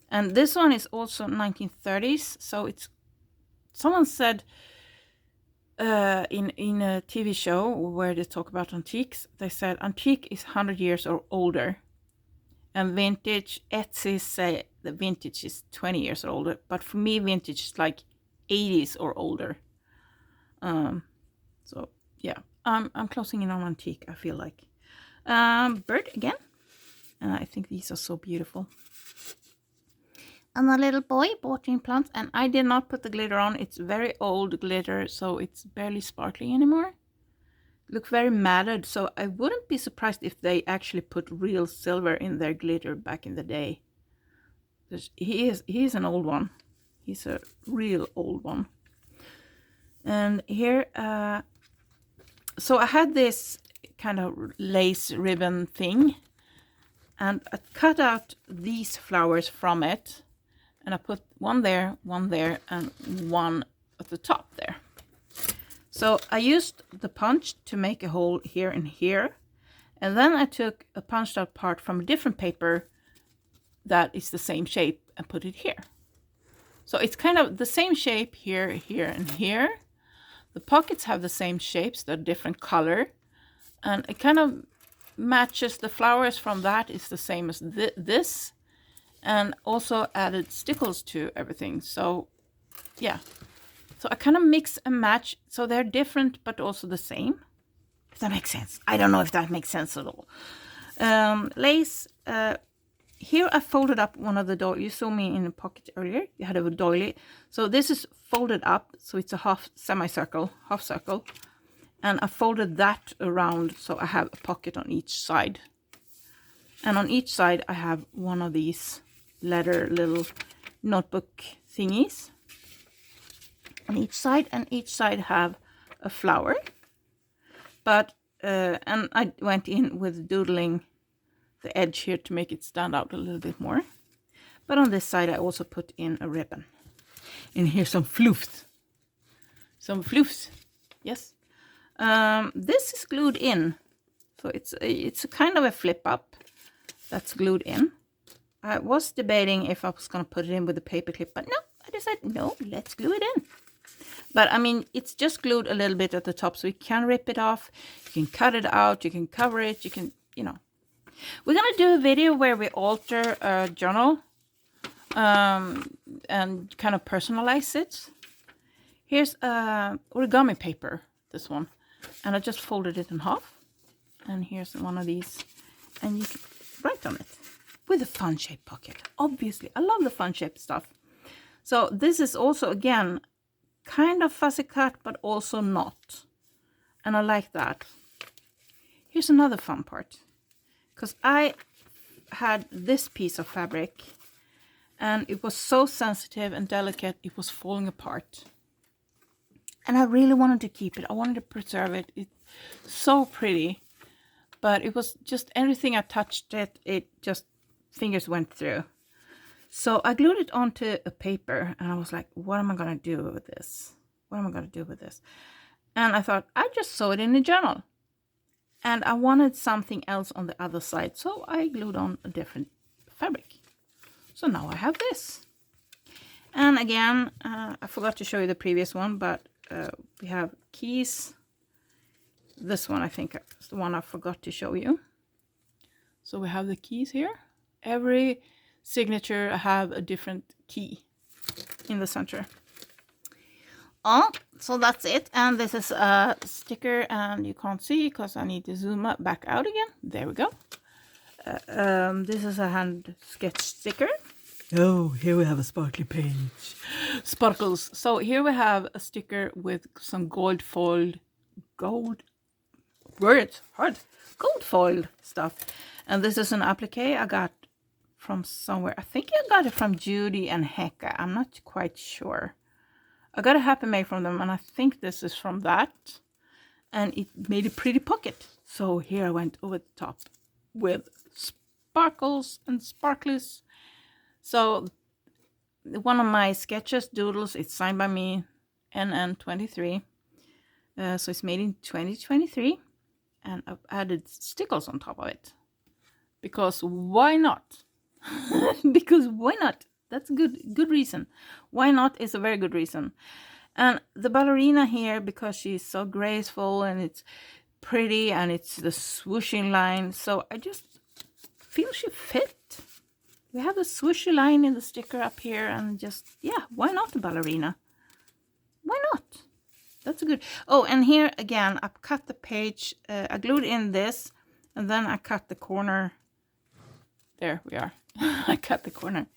And this one is also 1930s. So it's, someone said in a TV show where they talk about antiques, they said antique is 100 years or older. And vintage, Etsy say the vintage is 20 years or older. But for me, vintage is like 80s or older. So yeah, I'm closing in on antique, I feel like. Bird again. And I think these are so beautiful. And a little boy watering plants. And I did not put the glitter on. It's very old glitter, so it's barely sparkly anymore. Look very matted, so I wouldn't be surprised if they actually put real silver in their glitter back in the day. He is an old one. He's a real old one. And here, so I had this kind of lace ribbon thing, and I cut out these flowers from it, and I put one there, and one at the top there. So I used the punch to make a hole here and here, and then I took a punched out part from a different paper that is the same shape and put it here. So it's kind of the same shape here, here, and here. The pockets have the same shapes, they're different color, and it kind of matches. The flowers from that is the same as this, and also added stickles to everything. So yeah, so I kind of mix and match, so they're different but also the same, if that makes sense. I don't know if that makes sense at all. Lace, here I folded up one of the doilies. You saw me in a pocket earlier, you had a doily. So this is folded up, so it's a half circle, and I folded that around so I have a pocket on each side. And on each side I have one of these leather little notebook thingies on each side, and each side have a flower. But and I went in with doodling the edge here to make it stand out a little bit more. But on this side I also put in a ribbon. And here's some floofs. Yes. This is glued in, so it's a kind of a flip up that's glued in. I was debating if I was going to put it in with a paper clip, but no, I decided no, let's glue it in. But I mean, it's just glued a little bit at the top, so you can rip it off, you can cut it out, you can cover it, you can, We're going to do a video where we alter a journal and kind of personalize it. Here's origami paper, this one. And I just folded it in half. And here's one of these. And you can write on it with a fun shape pocket. Obviously, I love the fun shape stuff. So this is also, again, kind of fussy cut, but also not. And I like that. Here's another fun part. Because I had this piece of fabric, and it was so sensitive and delicate, it was falling apart. And I really wanted to keep it. I wanted to preserve it. It's so pretty. But it was just, everything I touched it just, fingers went through. So I glued it onto a paper, and I was like, what am I going to do with this? What am I going to do with this? And I thought, I just sew it in a journal. And I wanted something else on the other side, so I glued on a different fabric. So now I have this. And again, I forgot to show you the previous one, but we have keys. This one, I think, is the one I forgot to show you. So we have the keys here. Every signature have a different key in the center. Oh, so that's it. And this is a sticker, and you can't see because I need to zoom up back out again. There we go. This is a hand sketch sticker. Oh, here we have a sparkly page. Sparkles. So here we have a sticker with some gold foiled stuff. And this is an applique I got from somewhere. I think I got it from Judy and Hecka. I'm not quite sure. I got a Happy Mail from them, and I think this is from that. And it made a pretty pocket. So here I went over the top with sparkles and sparkles. So one of my sketches, doodles, it's signed by me, NN23. So it's made in 2023. And I've added stickles on top of it. Because why not? Because why not? That's a good reason. Why not is a very good reason. And the ballerina here, because she's so graceful and it's pretty and it's the swooshing line. So I just feel she fit. We have the swooshy line in the sticker up here and just, yeah, why not the ballerina? Why not? That's a good. Oh, and here again, I cut the page. I glued in this and then I cut the corner. There we are. I cut the corner.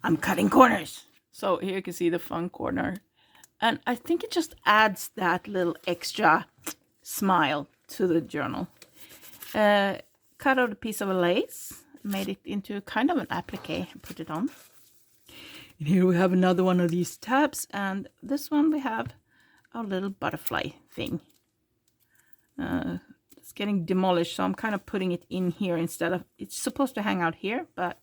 I'm cutting corners. So here you can see the fun corner. And I think it just adds that little extra smile to the journal. Cut out a piece of lace. Made it into kind of an applique and put it on. And here we have another one of these tabs. And this one we have a little butterfly thing. It's getting demolished, so I'm kind of putting it in here instead of... It's supposed to hang out here, but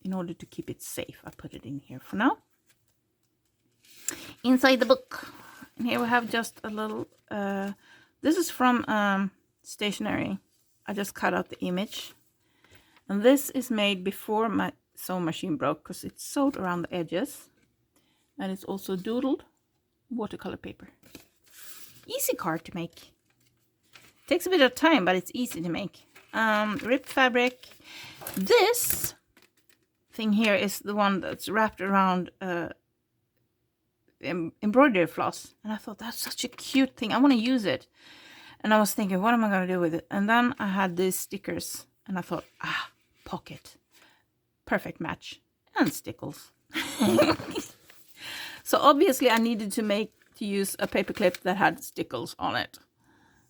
in order to keep it safe, I put it in here for now. Inside the book. And here we have just a little... this is from stationery. I just cut out the image. And this is made before my sewing machine broke because it's sewed around the edges. And it's also doodled watercolor paper. Easy card to make. Takes a bit of time, but it's easy to make. Ripped fabric. This thing here is the one that's wrapped around embroidery floss. And I thought, that's such a cute thing. I want to use it. And I was thinking, what am I going to do with it? And then I had these stickers. And I thought, pocket. Perfect match. And stickles. So obviously I needed to use a paper clip that had stickles on it.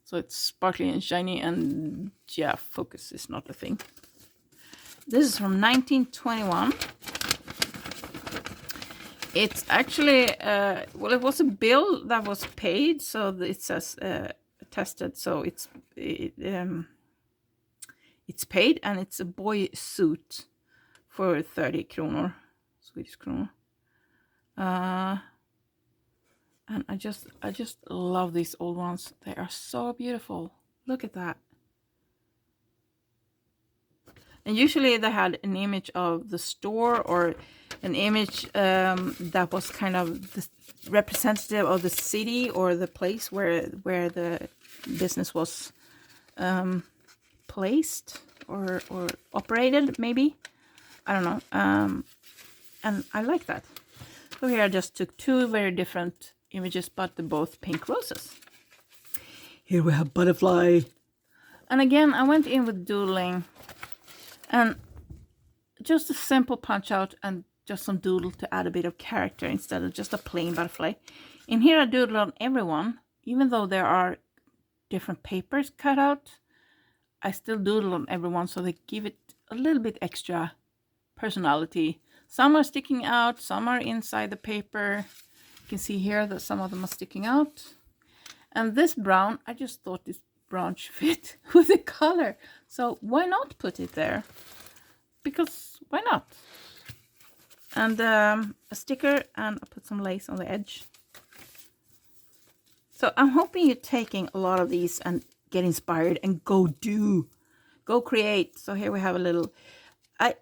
So it's sparkly and shiny and yeah, focus is not a thing. This is from 1921. It's actually, well, it was a bill that was paid. So it says attested. So it's paid and it's a boy suit for 30 kronor, Swedish kronor. And I just love these old ones. They are so beautiful. Look at that. And usually they had an image of the store or an image that was kind of the representative of the city or the place where the business was placed or operated, maybe. I don't know. And I like that. So here I just took two very different images, but they're both pink roses. Here we have butterfly. And again, I went in with doodling. And just a simple punch out and just some doodle to add a bit of character instead of just a plain butterfly. In here I doodle on everyone. Even though there are different papers cut out, I still doodle on everyone so they give it a little bit extra personality. Some are sticking out, some are inside the paper. You can see here that some of them are sticking out. And this brown, I just thought this brown should fit with the color. So why not put it there? Because why not? And a sticker, and I put some lace on the edge. So I'm hoping you're taking a lot of these and get inspired and go create. So here we have a little, I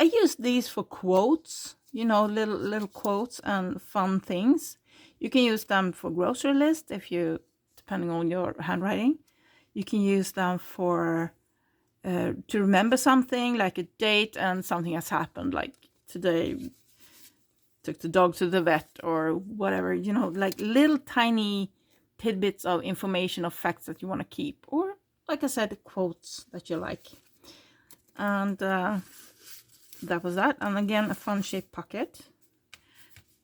use these for quotes, you know, little quotes and fun things. You can use them for grocery list if you, depending on your handwriting. You can use them for to remember something, like a date and something has happened, like today took the dog to the vet or whatever, you know, like little tiny tidbits of information or facts that you want to keep, or like I said, quotes that you like. And that was that. And again, a fun shaped pocket.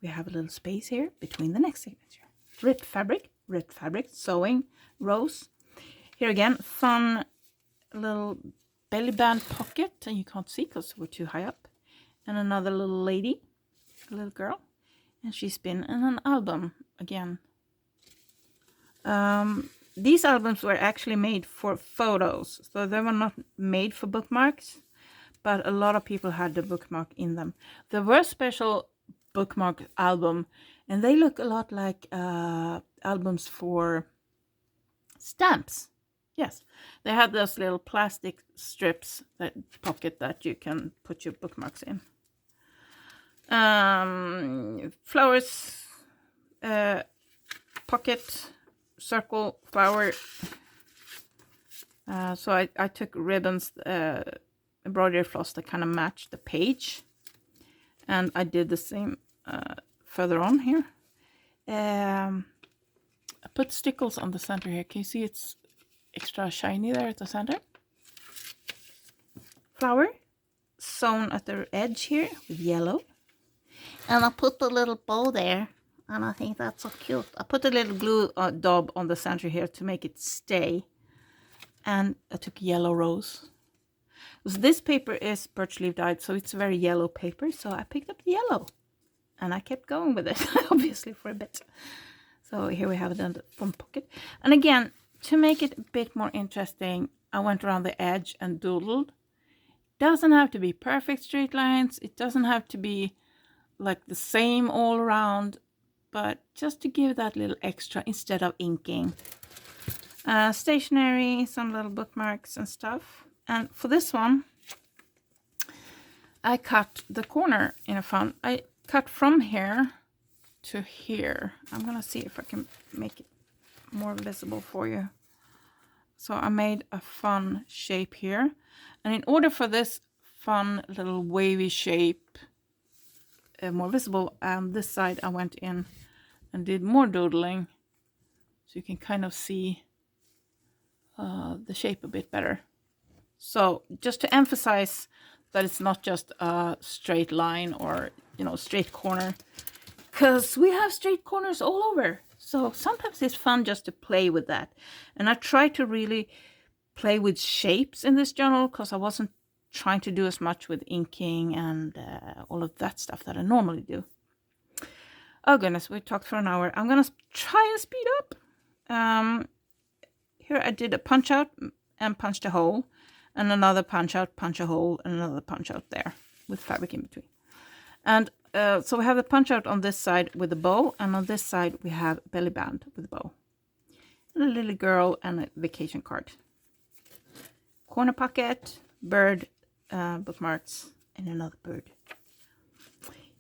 We have a little space here between the next signature. Ripped fabric, sewing, rose. Here again, fun little belly band pocket, and you can't see because we're too high up. And another little lady, a little girl, and she's been in an album again. These albums were actually made for photos, so they were not made for bookmarks, but a lot of people had the bookmark in them. There were special bookmark album, and they look a lot like albums for stamps. Yes, they had those little plastic strips, that pocket that you can put your bookmarks in. Flowers, pocket, circle, flower. So I took ribbons, embroidery floss that kind of matched the page, and I did the same further on here. I put stickles on the center here. Can you see it's extra shiny there at the center? Flower sewn at the edge here with yellow. And I put the little bow there, and I think that's so cute. I put a little glue daub on the center here to make it stay. And I took yellow rose. So this paper is birch leaf dyed, so it's very yellow paper. So I picked up the yellow, and I kept going with it, obviously, for a bit. So here we have it in the front pocket. And again, to make it a bit more interesting, I went around the edge and doodled. Doesn't have to be perfect straight lines. It doesn't have to be like the same all around, but just to give that little extra instead of inking. Stationery, some little bookmarks and stuff. And for this one, I cut the corner in a fun. I cut from here to here. I'm gonna see if I can make it more visible for you. So I made a fun shape here, and in order for this fun little wavy shape more visible, this side I went in and did more doodling, so you can kind of see the shape a bit better. So just to emphasize that it's not just a straight line or, you know, straight corner, because we have straight corners all over. So sometimes it's fun just to play with that. And I try to really play with shapes in this journal, because I wasn't trying to do as much with inking and all of that stuff that I normally do. Oh goodness, we talked for an hour. I'm gonna try and speed up. Here I did a punch out and punched a hole, and another punch out, punch a hole, and another punch out there with fabric in between. And so we have the punch out on this side with a bow, and on this side we have belly band with a bow. And a little girl and a vacation card. Corner pocket, bird, bookmarks, and another bird.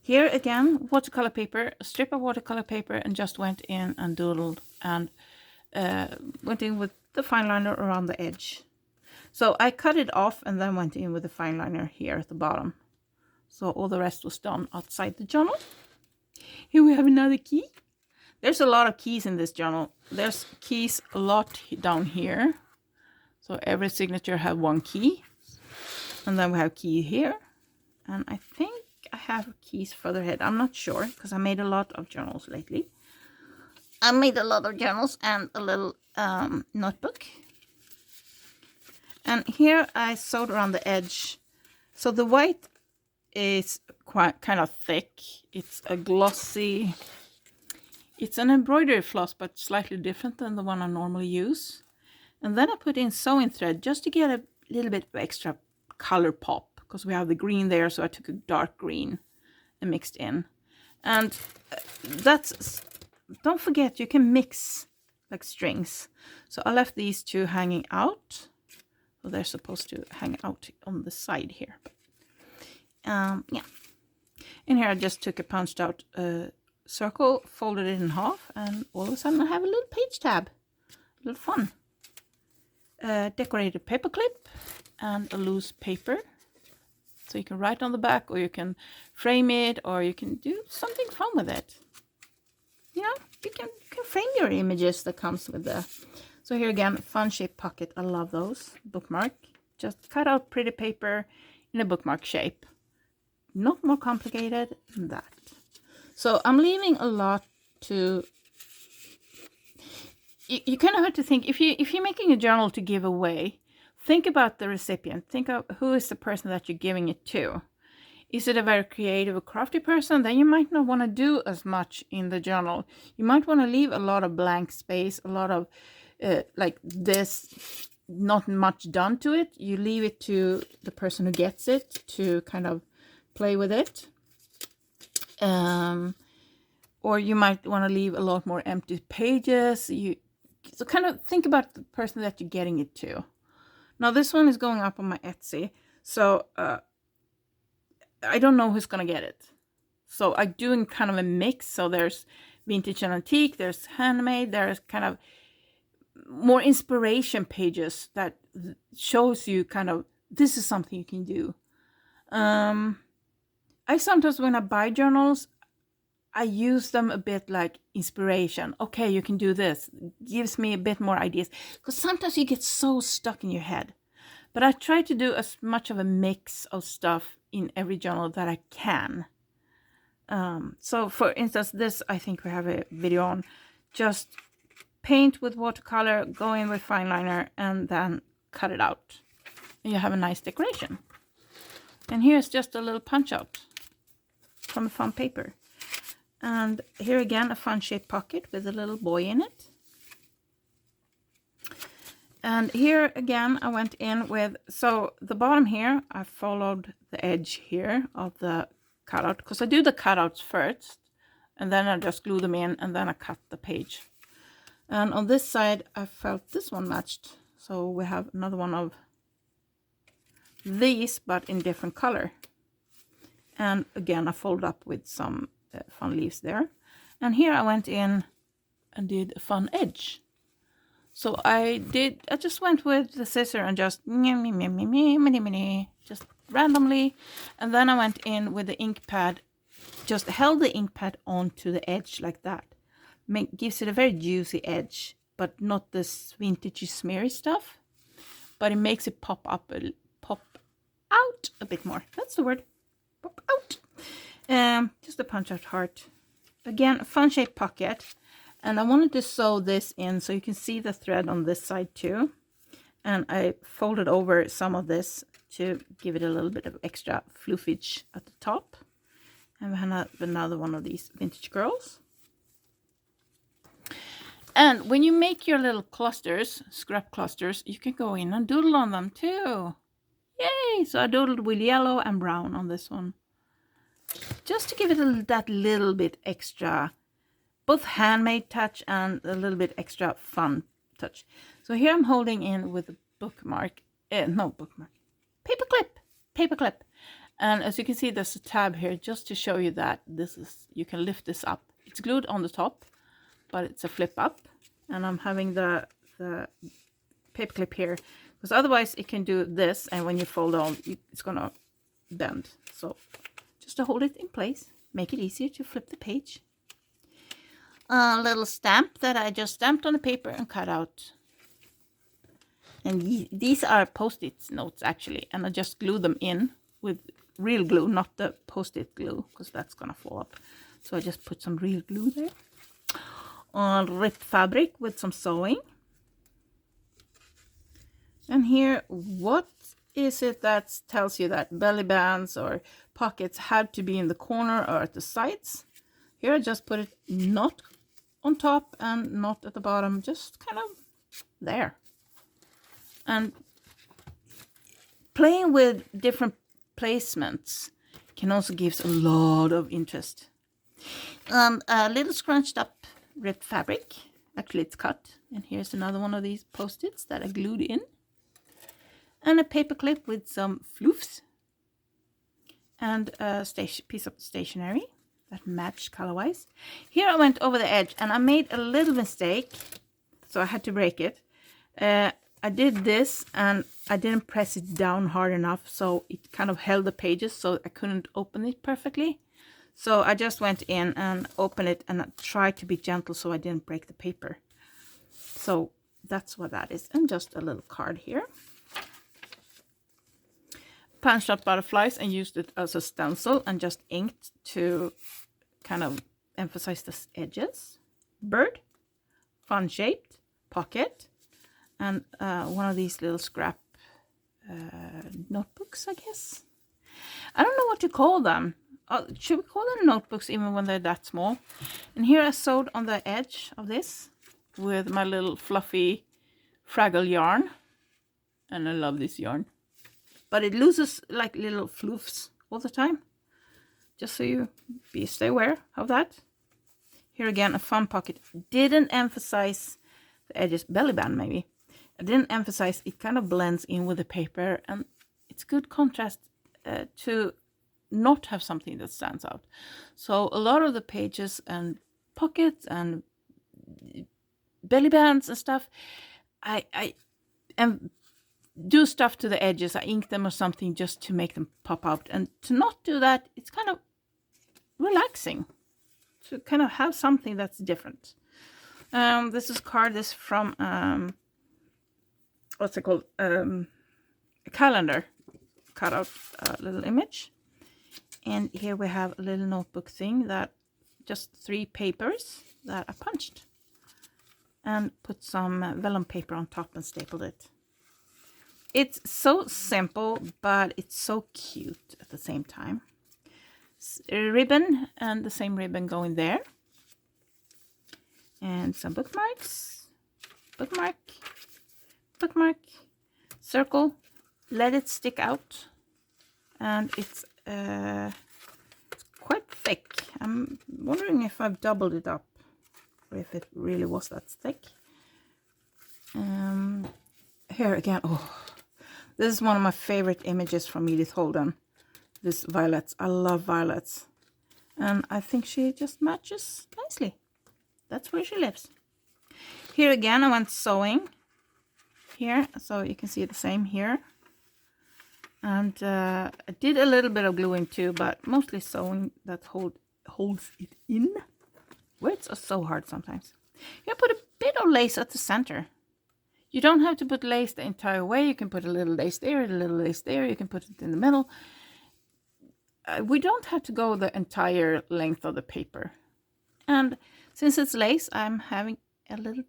Here again, watercolor paper, a strip of watercolor paper, and just went in and doodled and went in with the fine liner around the edge. So I cut it off and then went in with the fine liner here at the bottom. So all the rest was done outside the journal. Here we have another key. There's a lot of keys in this journal. There's keys a lot down here. So every signature have one key. And then we have key here. And I think I have keys further ahead. I'm not sure, because I made a lot of journals lately. I made a lot of journals and a little notebook. And here I sewed around the edge. So the white is quite kind of thick. It's a glossy, it's an embroidery floss, but slightly different than the one I normally use. And then I put in sewing thread just to get a little bit of extra color pop, because we have the green there, so I took a dark green and mixed in. And that's, don't forget, you can mix like strings. So I left these two hanging out. So they're supposed to hang out on the side here. Yeah. In here I just took a punched out circle, folded it in half, and all of a sudden I have a little page tab. A little fun. Decorated paper clip and a loose paper. So you can write on the back, or you can frame it, or you can do something fun with it. You know, you can frame your images that comes with the... So here again, fun shaped pocket. I love those. Bookmark. Just cut out pretty paper in a bookmark shape. Not more complicated than that. So I'm leaving a lot to... You kind of have to think, if you're making a journal to give away, think about the recipient. Think of who is the person that you're giving it to. Is it a very creative or crafty person? Then you might not want to do as much in the journal. You might want to leave a lot of blank space, a lot of like this, not much done to it. You leave it to the person who gets it to kind of play with it. Or you might want to leave a lot more empty pages. So kind of think about the person that you're getting it to. Now this one is going up on my Etsy. So I don't know who's going to get it. So I'm doing kind of a mix. So there's vintage and antique, there's handmade, there's kind of more inspiration pages that shows you kind of, this is something you can do. I sometimes, when I buy journals, I use them a bit like inspiration. Okay, you can do this. Gives me a bit more ideas. Because sometimes you get so stuck in your head. But I try to do as much of a mix of stuff in every journal that I can. So for instance, this I think we have a video on. Just paint with watercolor, go in with fine liner, and then cut it out. And you have a nice decoration. And here's just a little punch out from a fun paper. And here again, a fun shaped pocket with a little boy in it. And here again, I went in with, so the bottom here, I followed the edge here of the cutout, because I do the cutouts first, and then I just glue them in, and then I cut the page. And on this side, I felt this one matched. So we have another one of these, but in different color. And again, I folded up with some fun leaves there. And here I went in and did a fun edge. So I just went with the scissor and just randomly. And then I went in with the ink pad, just held the ink pad onto the edge like that. Gives it a very juicy edge, but not this vintagey smeary stuff. But it makes it pop out a bit more. That's the word. Pop out. Just a punch out heart. Again, a fun shaped pocket. And I wanted to sew this in so you can see the thread on this side too. And I folded over some of this to give it a little bit of extra fluffage at the top. And we have another one of these vintage girls. And when you make your little clusters, scrap clusters, you can go in and doodle on them too. Yay! So I doodled with yellow and brown on this one. Just to give it that little bit extra, both handmade touch and a little bit extra fun touch. So here I'm holding in with a paper clip. And as you can see, there's a tab here just to show you that you can lift this up. It's glued on the top, but it's a flip up. And I'm having the paper clip here, because otherwise it can do this, and when you fold on, it's gonna bend. So just to hold it in place, make it easier to flip the page. A little stamp that I just stamped on the paper and cut out. And these are post-it notes actually, and I just glue them in with real glue, not the post-it glue, because that's gonna fall up. So I just put some real glue there. On ripped fabric with some sewing. And here, what is it that tells you that belly bands or pockets had to be in the corner or at the sides? Here I just put it not on top and not at the bottom, just kind of there. And playing with different placements can also give a lot of interest. A little scrunched up ripped fabric, actually it's cut, and here's another one of these post-its that I glued in, and a paper clip with some floofs, and a piece of stationery that matched color-wise. Here I went over the edge and I made a little mistake, so I had to break it. I did this and I didn't press it down hard enough, so it kind of held the pages, so I couldn't open it perfectly. So I just went in and opened it and I tried to be gentle so I didn't break the paper. So that's what that is. And just a little card here. punched out butterflies and used it as a stencil and just inked to kind of emphasize the edges. Bird, fun shaped, pocket, and one of these little scrap notebooks, I guess. I don't know what to call them. Should we call them notebooks even when they're that small? And here I sewed on the edge of this with my little fluffy Fraggle yarn. And I love this yarn. But it loses like little floofs all the time. Just so you stay aware of that. Here again, a fun pocket. Didn't emphasize the edges, belly band maybe. I didn't emphasize, it kind of blends in with the paper. And it's good contrast to not have something that stands out. So a lot of the pages and pockets and belly bands and stuff, I do stuff to the edges. I ink them or something just to make them pop out. And to not do that, it's kind of relaxing to kind of have something that's different. This is card. This from what's it called? A calendar. Cut out a little image. And here we have a little notebook thing that just 3 papers that I punched and put some vellum paper on top and stapled it. It's so simple, but it's so cute at the same time. A ribbon and the same ribbon going there. And some bookmarks. Bookmark. Bookmark. Circle. Let it stick out. And it's quite thick. I'm wondering if I've doubled it up or if it really was that thick. Here again, this is one of my favorite images from Edith Holden. This violets. I love violets. And I think she just matches nicely. That's where she lives. Here again, I went sewing here, so you can see the same here. And I did a little bit of gluing too, but mostly sewing that holds it in. Words are so hard sometimes. You put a bit of lace at the center. You don't have to put lace the entire way. You can put a little lace there, a little lace there. You can put it in the middle. We don't have to go the entire length of the paper. And since it's lace, I'm having a little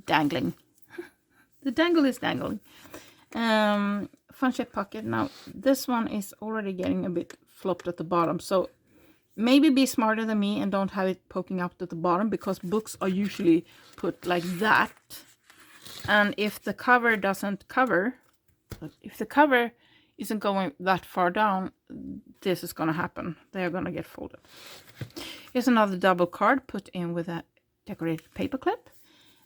dangling. The dangle is dangling. Fun shape pocket. Now this one is already getting a bit flopped at the bottom, so maybe be smarter than me and don't have it poking up at the bottom, because books are usually put like that. And if the cover doesn't cover, if the cover isn't going that far down, this is going to happen. They're going to get folded. Here's another double card put in with a decorated paper clip.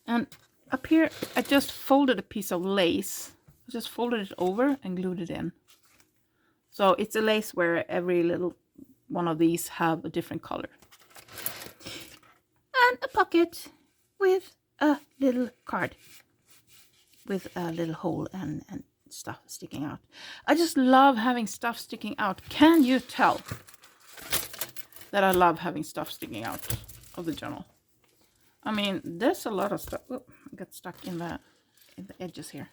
And up here, I just folded a piece of lace. I just folded it over and glued it in. So it's a lace where every little one of these have a different color. And a pocket with a little card with a little hole and stuff sticking out. I just love having stuff sticking out. Can you tell that I love having stuff sticking out of the journal? I mean, there's a lot of stuff. Oh, I got stuck in the edges here.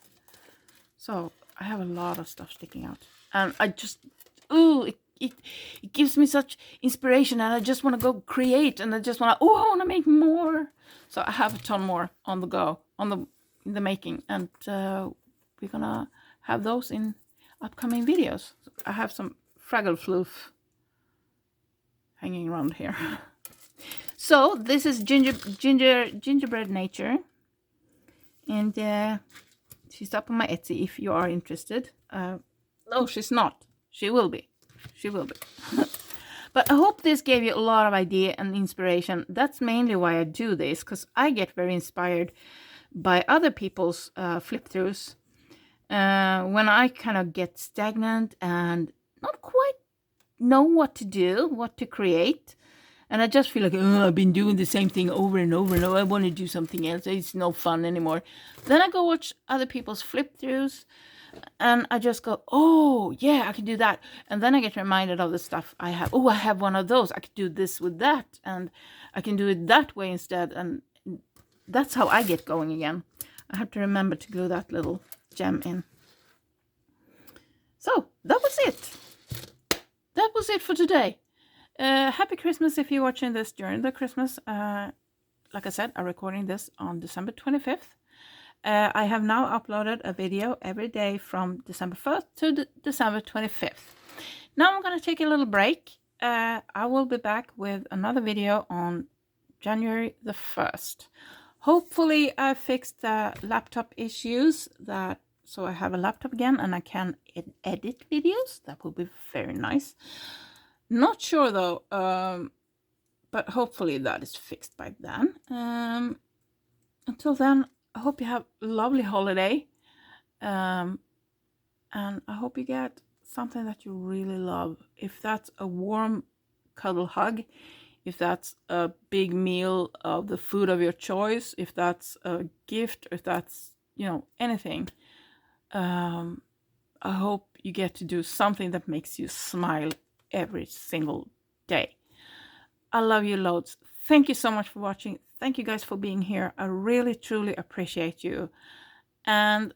So I have a lot of stuff sticking out, and I just, it gives me such inspiration, and I just want to go create, and I just want to, I want to make more. So I have a ton more on the go, in the making, and we're gonna have those in upcoming videos. I have some Fraggle floof hanging around here. So this is Gingerbread Nature, and she's up on my Etsy if you are interested. No, she's not. She will be. She will be. But I hope this gave you a lot of idea and inspiration. That's mainly why I do this, because I get very inspired by other people's flip-throughs. When I kind of get stagnant and not quite know what to do, what to create. And I just feel like, I've been doing the same thing over and over and over. I want to do something else. It's no fun anymore. Then I go watch other people's flip-throughs. And I just go, oh, yeah, I can do that. And then I get reminded of the stuff I have. Oh, I have one of those. I could do this with that. And I can do it that way instead. And that's how I get going again. I have to remember to glue that little gem in. So that was it. That was it for today. Happy Christmas if you're watching this during the Christmas. Like I said, I'm recording this on December 25th. I have now uploaded a video every day from December 1st to December 25th. Now I'm going to take a little break. I will be back with another video on January the 1st. Hopefully I fixed the laptop issues so I have a laptop again and I can edit videos. That will be very nice. Not sure though, but hopefully that is fixed by then. Until then, I hope you have a lovely holiday. And I hope you get something that you really love. If that's a warm cuddle hug, if that's a big meal of the food of your choice, if that's a gift, if that's, anything. I hope you get to do something that makes you smile every single day. I love you loads. Thank you so much for watching. Thank you guys for being here. I really, truly appreciate you. And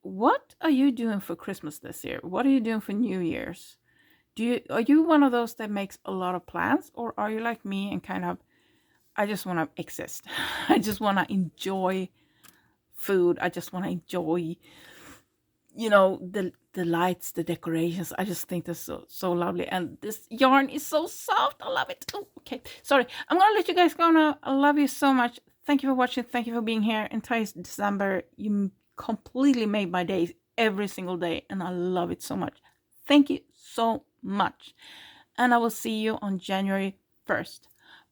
what are you doing for Christmas this year? What are you doing for New Year's? Are you one of those that makes a lot of plans? Or are you like me and kind of, I just want to exist. I just want to enjoy food. I just want to enjoy, the lights, the decorations. I just think they're so lovely. And this yarn is so soft. I love it. Oh, okay. Sorry. I'm going to let you guys go now. I love you so much. Thank you for watching. Thank you for being here. Entire December, you completely made my days every single day. And I love it so much. Thank you so much. And I will see you on January 1st.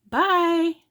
Bye.